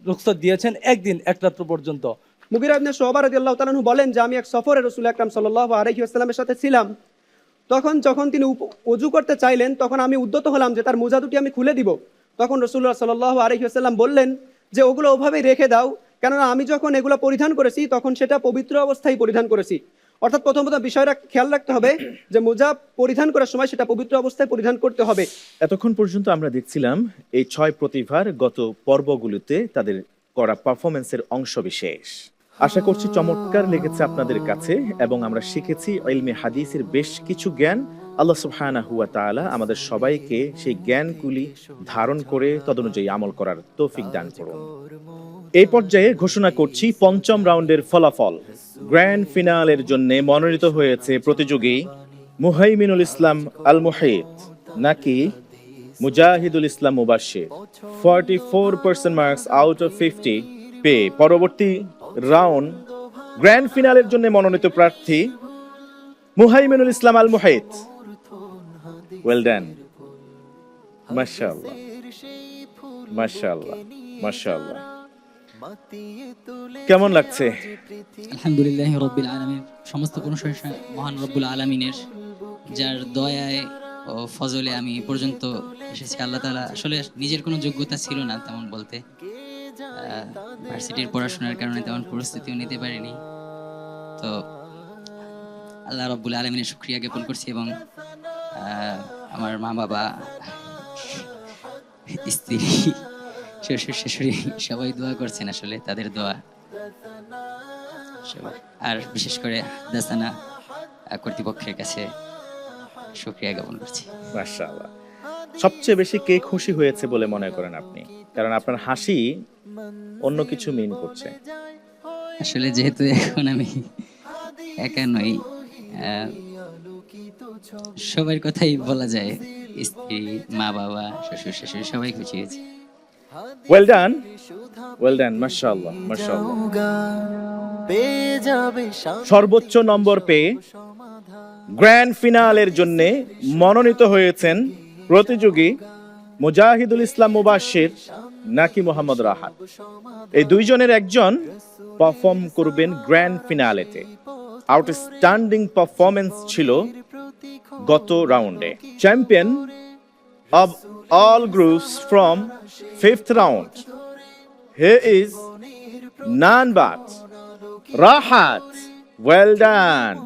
রুখসত দিয়েছেন 1 দিন 1 রাত্র পর্যন্ত।
মুগীরা ইবনে শুআবা রাদিয়াল্লাহু তাআলা আনহু বলেন যে আমি এক সফরে রাসূল আকরাম সাল্লাল্লাহু আলাইহি ওয়াসাল্লামের সাথে ছিলাম। যখন তিনি ওযু করতে চাইলেন তখন আমি উদ্যত হলাম যে তার মোজা দুটি আমি খুলে দিব। তখন রাসূলুল্লাহ সাল্লাল্লাহু আলাইহি ওয়াসাল্লাম বললেন যে ওগুলো ওভাবেই রেখে দাও, কেননা আমি যখন এগুলো পরিধান করেছি তখন সেটা পবিত্র অবস্থায় পরিধান করেছি। অর্থাৎ প্রথমত বিষয়টা খেয়াল রাখতে হবে যে মোজা পরিধান করার সময় সেটা পবিত্র অবস্থায় পরিধান করতে হবে।
এতক্ষণ পর্যন্ত আমরা দেখছিলাম এই 6 প্রতিভার গত পর্বগুলোতে তাদের করা পারফরমেন্সের অংশ বিশেষ। আশা করছি চমৎকার লেগেছে আপনাদের কাছে এবং আমরা শিখেছি ইলমে হাদিসের বেশ কিছু জ্ঞান। আল্লাহ সুবহানাহু ওয়া তাআলা আমাদের সবাইকে সেই জ্ঞানগুলি ধারণ করে তদনুযায়ী আমল করার তৌফিক দান করুন। এই পর্যায়ে ঘোষণা করছি 5ম রাউন্ডের ফলাফল। গ্র্যান্ড ফিনালের জন্য মনোনীত হয়েছে প্রতিযোগী মুহাইমিনুল ইসলাম আল মুহাইত নাকি Mujahidul Islam মুবাশশির। 44% marks out of 50 পেয়ে পরবর্তী রাউন্ড গ্র্যান্ড ফিনালের জন্য মনোনীত প্রার্থী মুহাইমিনুল ইসলাম আল মুহাইত। ওয়েল ডান, মাশাআল্লাহ মাশাআল্লাহ মাশাআল্লাহ। কেমন লাগছে?
আলহামদুলিল্লাহি রাব্বিল আলামিন, সমস্ত প্রশংসা মহান রব্বুল আলামিনের, যার দয়ায় ও ফজলে আমি পর্যন্ত এসেছি। আল্লাহ তাআলা আসলে নিজের কোনো যোগ্যতা ছিল না তেমন বলতে, ভার্সিটির পড়াশোনার কারণে তেমন পরিস্থিতিও নিতে পারিনি। তো আল্লাহ রব্বুল আলামিনের শুকরিয়া জ্ঞাপন করছি এবং আমার মা বাবা, স্ত্রী, শ্বশুর শাশুড়ি সবাই দোয়া করছেন, আসলে তাদের দোয়া। আর বিশেষ করে দাসানা কর্তৃপক্ষের কাছে শুকরিয়া জ্ঞাপন করছি।
মাশাআল্লাহ। সবচেয়ে বেশি কে খুশি হয়েছে বলে মনে করেন আপনি? কারণ আপনার হাসি অন্য কিছু মিন করছে।
আসলে যেহেতু এখন আমি একা নই, সবার কথাই বলা যায়, স্ত্রী, মা বাবা, শ্বশুর শাশুড়ি সবাই খুশি হয়েছে।
ওয়েল ডান, ওয়েল ডান, মাশাআল্লাহ, মাশাআল্লাহ।
পেয়ে যাবে
সর্বোচ্চ নম্বর পেয়ে গ্র্যান্ড ফিনালের জন্য মনোনীত হয়েছেন প্রতিযোগী মুজাহিদুল ইসলাম মুবাশশির নাকি মোহাম্মদ রাহাত। এই দুইজনের একজন পারফর্ম করবেন গ্র্যান্ড ফিনালেতে। আউটস্ট্যান্ডিং পারফরমেন্স ছিল গত রাউন্ডে। Champion of all groups from 5th round, he is none but Rahat. Well done,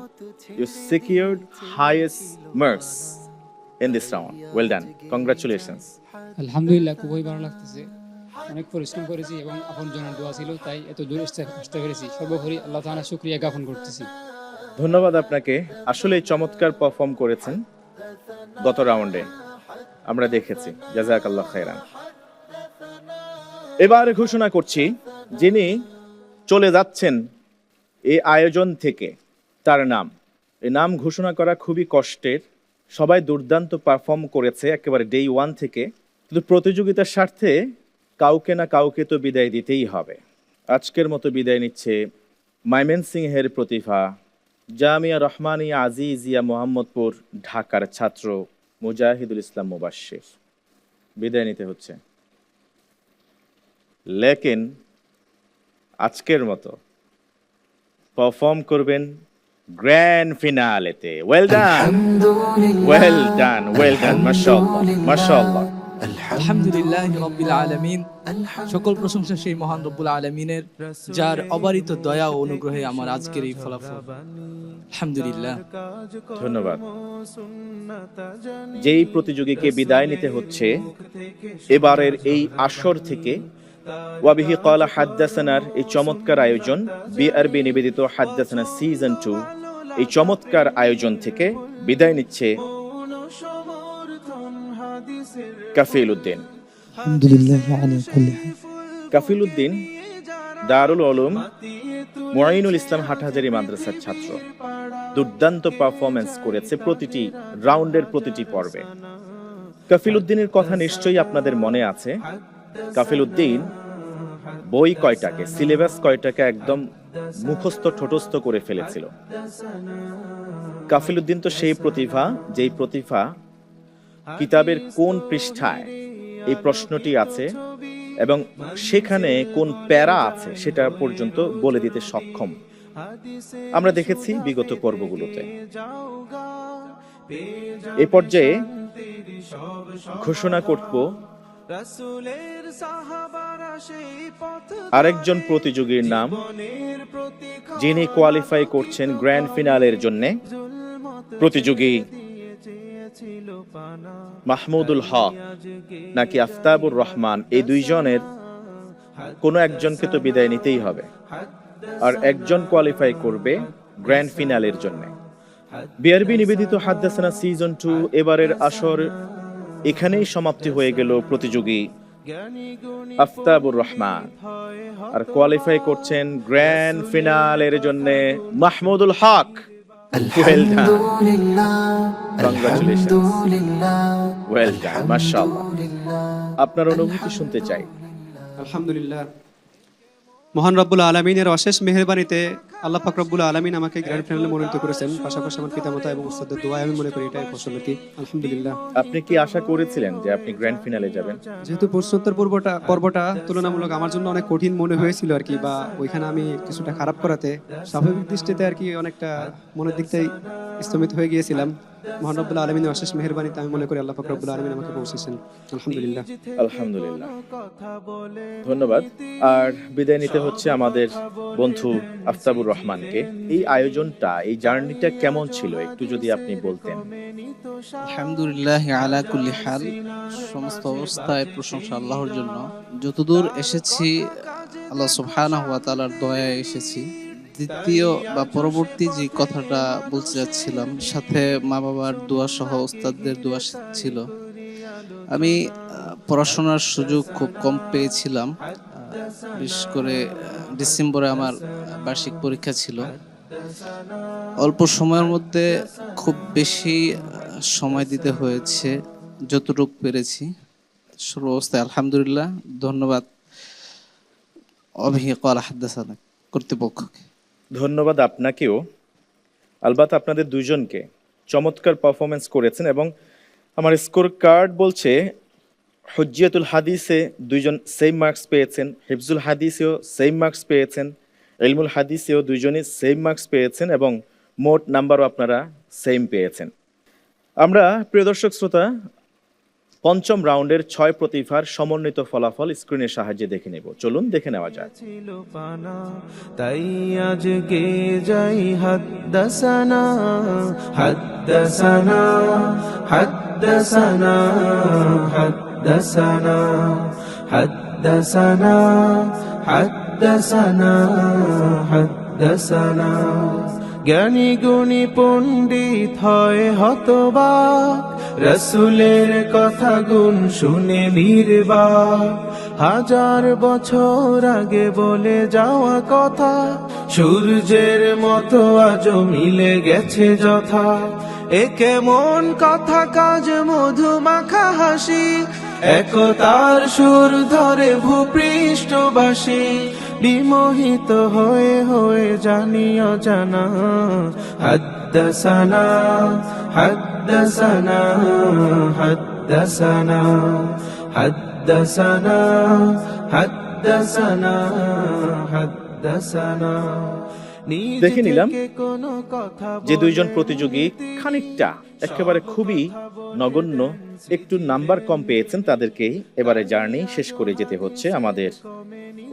you secured highest marks in this round. Well done, congratulations.
আলহামদুলিল্লাহ, খুবই ভালো লাগতেছে। অনেক পরিশ্রম করেছি এবং আপন জনের দোয়া ছিল, তাই এত দূর আসতে পেরেছি। সর্বোপরি আল্লাহ তাআলার শুকরিয়া জ্ঞাপন করতেছি।
ধন্যবাদ আপনাকে, আসলে চমৎকার পারফর্ম করেছেন গত রাউন্ডে, আমরা দেখেছি। জাযাকাল্লাহ খাইরান। এবার ঘোষণা করছি যিনি চলে যাচ্ছেন এই আয়োজন থেকে, তার নাম। এই নাম ঘোষণা করা খুবই কষ্টের। সবাই দুর্দান্ত পারফর্ম করেছে একেবারে ডে 1 থেকে, কিন্তু প্রতিযোগিতার স্বার্থে কাউকে না কাউকে তো বিদায় দিতেই হবে। আজকের মতো বিদায় নিচ্ছে ময়মনসিংহের প্রতিভা, জামিয়া রহমানিয়া আজিজিয়া মোহাম্মদপুর ঢাকার ছাত্র মুজাহিদুল ইসলাম মুবাশশির। বিদায় নিতে হচ্ছে, লেকিন আজকের মতো পারফর্ম করবেন গ্র্যান্ড ফিনালেতে। Well done, well done, well done, মাশাআল্লাহ, মাশাআল্লাহ।
আলহামদুলিল্লাহ রাব্বিল আলামিন, সকল প্রশংসা সেই মহান রব্বুল আলামিনের, যার অবারিত দয়া ও অনুগ্রহে আমার আজকের এই ফলাফল। আলহামদুলিল্লাহ।
ধন্যবাদ। যেই প্রতিযোগীকে বিদায় নিতে হচ্ছে এবারের এই আসর থেকে, ওয়াবিহি ক্বালা হাদ্দাসানার এই চমৎকার আয়োজন, বিআরবি নিবেদিত হাদ্দাসানা সিজন 2 এই চমৎকার আয়োজন থেকে বিদায় নিচ্ছে কাফিল উদ্দিন। কাফিল উদ্দিন দারুল উলুম মুঈনুল ইসলাম হাটহাজারী মাদ্রাসার ছাত্র। দুর্দান্ত পারফরমেন্স করেছে প্রতিটি রাউন্ডের প্রতিটি পর্বে। কাফিল উদ্দিনের কথা নিশ্চয়ই আপনাদের মনে আছে। কাফিল উদ্দিন বই কয়টাকে, সিলেবাস কয়টাকে একদম মুখস্থ ঠোঁটস্থ করে ফেলেছিল। কাফিল উদ্দিন তো সেই প্রতিভা, যেই প্রতিভা কিতাবের কোন পৃষ্ঠায় এই প্রশ্নটি আছে এবং সেখানে কোন প্যারা আছে সেটা পর্যন্ত বলে দিতে সক্ষম। আমরা দেখেছি বিগত পর্বগুলোতে। এ পর্যায়ে ঘোষণা করব আরেকজন প্রতিযোগীর নাম, যিনি কোয়ালিফাই করছেন গ্র্যান্ড ফিনালের জন্য। প্রতিযোগী মাহমুদুল হক নাকি আফতাবুর রহমান, এই দুইজনের কোনো একজনকে তো বিদায় নিতেই হবে, আর একজন কোয়ালিফাই করবে গ্র্যান্ড ফিনালের জন্য। বিআরবি নিবেদিত হাদ্দাসানা সিজন 2 এবারের আসর এখানেই সমাপ্তি হয়ে গেল। প্রতিযোগী আফতাবুর রহমান, আর কোয়ালিফাই করছেন গ্র্যান্ড ফিনালের জন্য Mahmudul Haque. Well done. Congratulations. Well done. মাশাআল্লাহ। আপনার অনুভূতি শুনতে চাই।
আলহামদুলিল্লাহ, মহান রব্বুল আলমিনের অশেষ মেহেরবানিতে আল্লাহ পাক রব্বুল আলমিন আমাকে গ্র্যান্ড ফিনালে মনোনীত করেছেন। পাশাপাশি আমার পিতামাতা এবং উস্তাদের দোয়া আমি মনে করি এটাই ফসল কি। আলহামদুলিল্লাহ।
আপনি কি আশা করেছিলেন যে আপনি গ্র্যান্ড ফিনালে যাবেন?
যেহেতু প্রশ্নোত্তর পর্বটা তুলনামূলক আমার জন্য অনেক কঠিন মনে হয়েছিল আর কি, বা ওইখানে আমি কিছুটা খারাপ করাতে স্বাভাবিক দৃষ্টিতে আর কি অনেকটা মনের দিক থেকে স্তম্ভিত হয়ে গিয়েছিলাম। মহান রব্বুল আলমিনের অশেষ মেহেরবানিতে আমি মনে করি আল্লাহ পাক রব্বুল আলমিন আমাকে পৌঁছেছেন। আলহামদুলিল্লাহ।
আলহামদুলিল্লাহ, ধন্যবাদ। আর বিদায় নিতে হচ্ছে আমাদের বন্ধু আফতাবুর রহমানকে। এই আয়োজনটা, এই জার্নিটা কেমন ছিল একটু যদি আপনি বলতেন।
আলহামদুলিল্লাহ আলা কুল্লি হাল, সমস্ত অবস্থায় প্রশংসা আল্লাহর জন্য। যতদূর এসেছি আল্লাহ সুবহানাহু ওয়া তাআলার দয়ায় এসেছি। দ্বিতীয় বা পরবর্তী যে কথাটা বলতে যাচ্ছিলাম, সাথে মা বাবার দোয়া সহ উস্তাদদের দোয়া ছিল। আমি পড়াশোনার সুযোগ খুব কম পেয়েছিলাম। বিশেষ করে ডিসেম্বরে আমার বার্ষিক পরীক্ষা ছিল। অল্প সময়ের মধ্যে খুব বেশি সময় দিতে হয়েছে, যতটুকু পেরেছি। সর্ব অবস্থায় আলহামদুলিল্লাহ, ধন্যবাদ অভিজ্ঞ হাদ্দাসানা কর্তৃপক্ষকে।
ধন্যবাদ আপনাকেও, আলবাত আপনাদের দুইজনকে। চমৎকার পারফরমেন্স করেছেন এবং আমার স্কোর কার্ড বলছে হুজ্জিয়াতুল হাদিসে দুইজন সেম মার্কস পেয়েছেন, হিফজুল হাদিসেও সেম মার্কস পেয়েছেন, ইলমুল হাদিসেও দুইজনই সেম মার্কস পেয়েছেন এবং মোট নাম্বারও আপনারা সেম পেয়েছেন। আমরা প্রিয় দর্শক শ্রোতা পঞ্চম রাউন্ডের 6 প্রতিভার সমন্বিত ফলাফল স্ক্রিনের সাহায্যে দেখে নেব। চলুন দেখে নেওয়া যাক।
তাই আজ গে যাই হাদ্দাসানা হাদ্দাসানা হাদ্দাসানা হাদ্দাসানা হাদ্দাসানা হাদ্দাসানা হাদ্দাসানা। জ্ঞানী গুণী পণ্ডিত হয় হতবাক, রসুলের কথা গুণ শুনে নির্বাক। 1000 বছর আগে বলে যাওয়া কথা সূর্যের মতো আজও মিলে গেছে যথা। এ কেমন কথা কাজ মধু মাখা হাসি, একতার সুর ধরে ভূপৃষ্ঠবাসী। বিমোহিত হয়ে হয়ে জানি অজানা, হাদ্দাসানা হাদ্দাসানা হাদ্দাসানা হাদ্দাসানা হাদ্দাসানা হাদ্দাসানা।
দেখে নিলাম যে দুইজন প্রতিযোগী খানিকটা একেবারে খুবই নগণ্য একটু নাম্বার কম পেয়েছেন, তাদেরকেই এবারে জার্নি শেষ করে যেতে হচ্ছে। আমাদের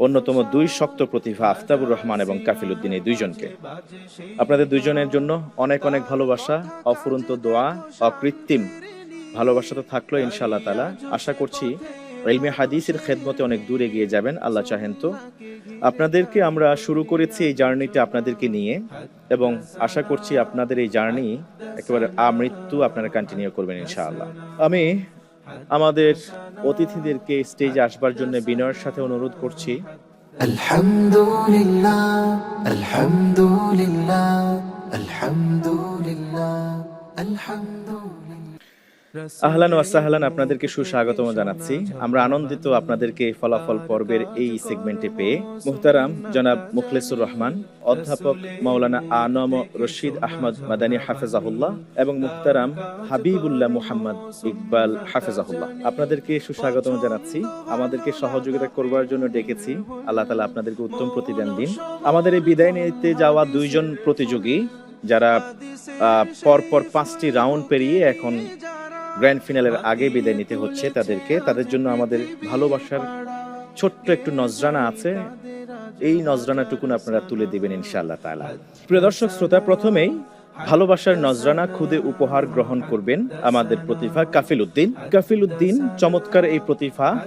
অন্যতম 2 শক্ত প্রতিভা আফতাবুর রহমান এবং কাফিল উদ্দিন, এই দুইজনকে। আপনাদের দুইজনের জন্য অনেক অনেক ভালোবাসা, অফুরন্ত দোয়া, অকৃত্রিম ভালোবাসা তো থাকলো ইনশাআল্লাহ তাআলা। আশা করছি ইলমে হাদিসের খেদমতে অনেক দূর এগিয়ে যাবেন, আল্লাহ চাহেন তো। আপনাদেরকে আমরা শুরু করেছি এই জার্নিটা আপনাদেরকে নিয়ে, এবং আশা করছি আপনাদের এই জার্নি একেবারে আমৃত্যু আপনারা কন্টিনিউ করবেন ইনশাআল্লাহ। আমি আমাদের অতিথিদেরকে স্টেজে আসবার জন্য বিনয়ের সাথে অনুরোধ করছি।
আলহামদুলিল্লাহ আলহামদুলিল্লাহ আলহামদুলিল্লাহ আলহামদুলিল্লাহ।
আহলান ওয়া সাহলান, আপনাদেরকে সুস্বাগতম জানাচ্ছি। আমরা আনন্দিত আপনাদেরকে ফলাফল পর্বের এই সেগমেন্টে পেয়ে। মুহতারাম জনাব মুখলেসুর রহমান, অধ্যাপক মাওলানা আনম রশিদ আহমদ মাদানী হাফেজাহুল্লাহ এবং মুহতারাম হাবিবুল্লাহ মুহাম্মদ ইকবাল হাফেজাহুল্লাহ, আপনাদেরকে সুস্বাগতম জানাচ্ছি। আমাদেরকে সহযোগিতা করবার জন্য ডেকেছি। আল্লাহ তাআলা আপনাদেরকে উত্তম প্রতিদান দিন। আমাদের এই বিদায় নিতে যাওয়া 2 জন প্রতিযোগী যারা পরপর 5টি রাউন্ড পেরিয়ে এখন গ্র্যান্ড ফিনালের আগে বিদায় নিতে হচ্ছে তাদের জন্য আমাদের ভালোবাসার ছোট্ট একটু নজরানা আছে। এই নজরানাটুকুন আপনারা তুলে দিবেন ইনশাআল্লাহ তাআলা। প্রিয় দর্শক শ্রোতা, প্রথমেই ভালোবাসার নজরানা খুদে উপহার গ্রহণ করবেন আমাদের প্রতিভা কাফিল উদ্দিন। কাফিল উদ্দিন চমৎকার এই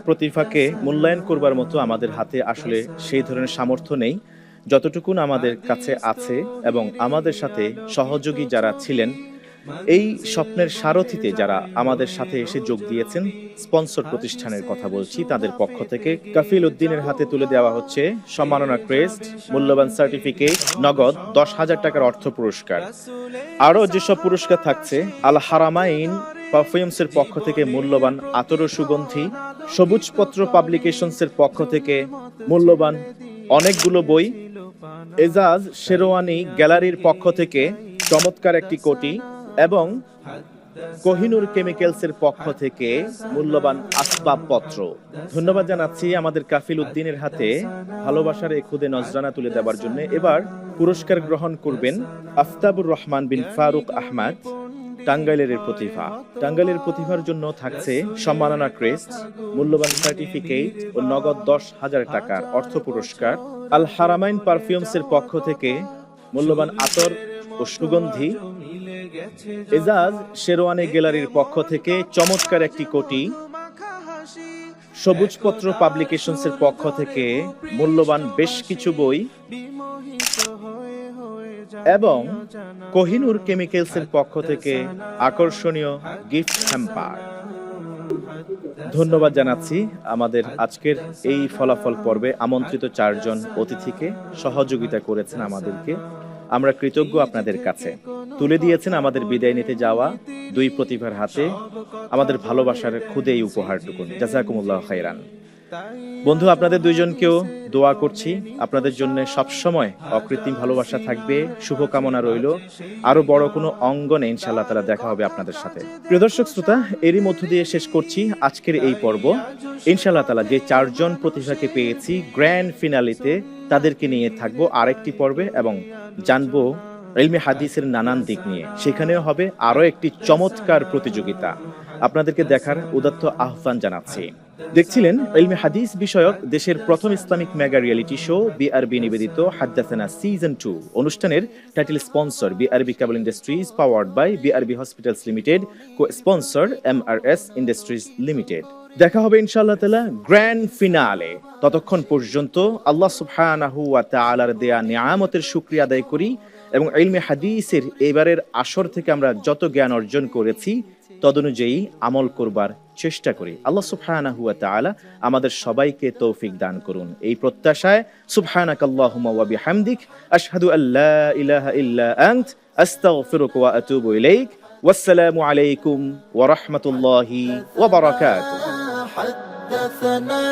প্রতিভাকে মূল্যায়ন করবার মতো আমাদের হাতে আসলে সেই ধরনের সামর্থ্য নেই, যতটুকুন আমাদের কাছে আছে। এবং আমাদের সাথে সহযোগী যারা ছিলেন, এই স্বপ্নের সারথিতে যারা আমাদের সাথে এসে যোগ দিয়েছেন, স্পন্সর প্রতিষ্ঠানের কথা বলছি, তাদের পক্ষ থেকে কাফিল উদ্দিনের হাতে তুলে দেওয়া হচ্ছে সম্মাননা ক্রেস্ট, মূল্যবান সার্টিফিকেট, নগদ 10,000 টাকার অর্থ পুরস্কার। আরও যেসব পুরস্কার থাকছে, আল হারামাইন পারফিউমসের পক্ষ থেকে মূল্যবান আতর সুগন্ধি, সবুজপত্র পাবলিকেশনসের পক্ষ থেকে মূল্যবান অনেকগুলো বই, এজাজ শেরওয়ানি গ্যালারির পক্ষ থেকে চমৎকার একটি কোটি এবং কোহিনুর কেমিক্যালসের পক্ষ থেকে মূল্যবান আসবাবপত্র। ধন্যবাদ জানাচ্ছি আমাদের কাফিল উদ্দিনের হাতে ভালোবাসার এই খুদে নজরানা তুলে দেওয়ার জন্য। এবার পুরস্কার গ্রহণ করবেন আফতাবুর রহমান বিন ফারুক আহমদ, টাঙ্গাইলের প্রতিভা। টাঙ্গাইলের প্রতিভার জন্য থাকছে সম্মাননা ক্রেস্ট, মূল্যবান সার্টিফিকেট ও নগদ 10,000 টাকার অর্থ পুরস্কার। আল হারামাইন পারফিউমসের পক্ষ থেকে মূল্যবান আতর ও সুগন্ধি, এজাজ শেরওয়ানি গ্যালারির পক্ষ থেকে চমৎকার একটি কোটি, সবুজপত্র পাবলিকেশনসের পক্ষ থেকে মূল্যবান বেশ কিছু বই এবং কোহিনুর কেমিক্যালসের পক্ষ থেকে আকর্ষণীয় গিফট হ্যাম্পার। ধন্যবাদ জানাচ্ছি আমাদের আজকের এই ফলাফল পর্বে আমন্ত্রিত 4 জন অতিথিকে, সহযোগিতা করেছেন আমাদেরকে। আমরা কৃতজ্ঞ আপনাদের কাছে। তুলে দিয়েছেন আমাদের বিদায় নিতে যাওয়া 2 প্রতিভার হাতে আমাদের ভালোবাসার খুদে এই উপহারটুকু। জাযাকুমুল্লাহ খাইরান। বন্ধু, আপনাদের 2 জনকেও দোয়া করছি, আপনাদের জন্য সবসময় অকৃত্রিম ভালোবাসা থাকবে, শুভকামনা রইল। আরো বড় কোনো অঙ্গনে ইনশাআল্লাহ তাআলা দেখা হবে আপনাদের সাথে। প্রিয় দর্শক শ্রোতা, এরই মধ্য দিয়ে শেষ করছি আজকের এই পর্ব। ইনশাআল্লাহ তাআলা যে 4 জন প্রতিভাকে পেয়েছি গ্র্যান্ড ফিনালিতে, তাদেরকে নিয়ে থাকবো আরেকটি পর্বে এবং জানবো ইলমে হাদিসের নানান দিক নিয়ে। সেখানেও হবে আরো একটি চমৎকার প্রতিযোগিতা। আপনাদেরকে দেখার উদাত্ত আহ্বান জানাচ্ছি। দেখছিলেন ইলমে হাদিস বিষয়ক দেশের প্রথম Islamic mega reality show BRB নিবেদিত হাদ্দাসানা সিজন 2 অনুষ্ঠানের title sponsor BRB cable industries, powered by BRB hospitals limited, co sponsor MRS industries limited. দেখা হবে ইনশাআল্লাহ তাআলা গ্র্যান্ড ফিনালে। ততক্ষণ পর্যন্ত আল্লাহ সুবহানাহু ওয়া তাআলার দেয়া নিয়ামতের শুকরিয়া আদায় করি এবং ইলমে হাদিসের এবারের আসর থেকে আমরা যত জ্ঞান অর্জন করেছি তদনুযায়ী আমল করবার চেষ্টা করি। আল্লাহ সুবহানাহু ওয়া তাআলা আমাদের সবাইকে তৌফিক দান করুন। এই প্রত্যাশায় সুবহানাকাল্লাহুম্মা ওয়া বিহামদিক আশহাদু আল্লা ইলাহা ইল্লা আনত আস্তাগফিরুকা ওয়া আতুবু ইলাইক। ওয়াসসালামু আলাইকুম ওয়া রাহমাতুল্লাহি ওয়া বারাকাতুহু।
حدثنا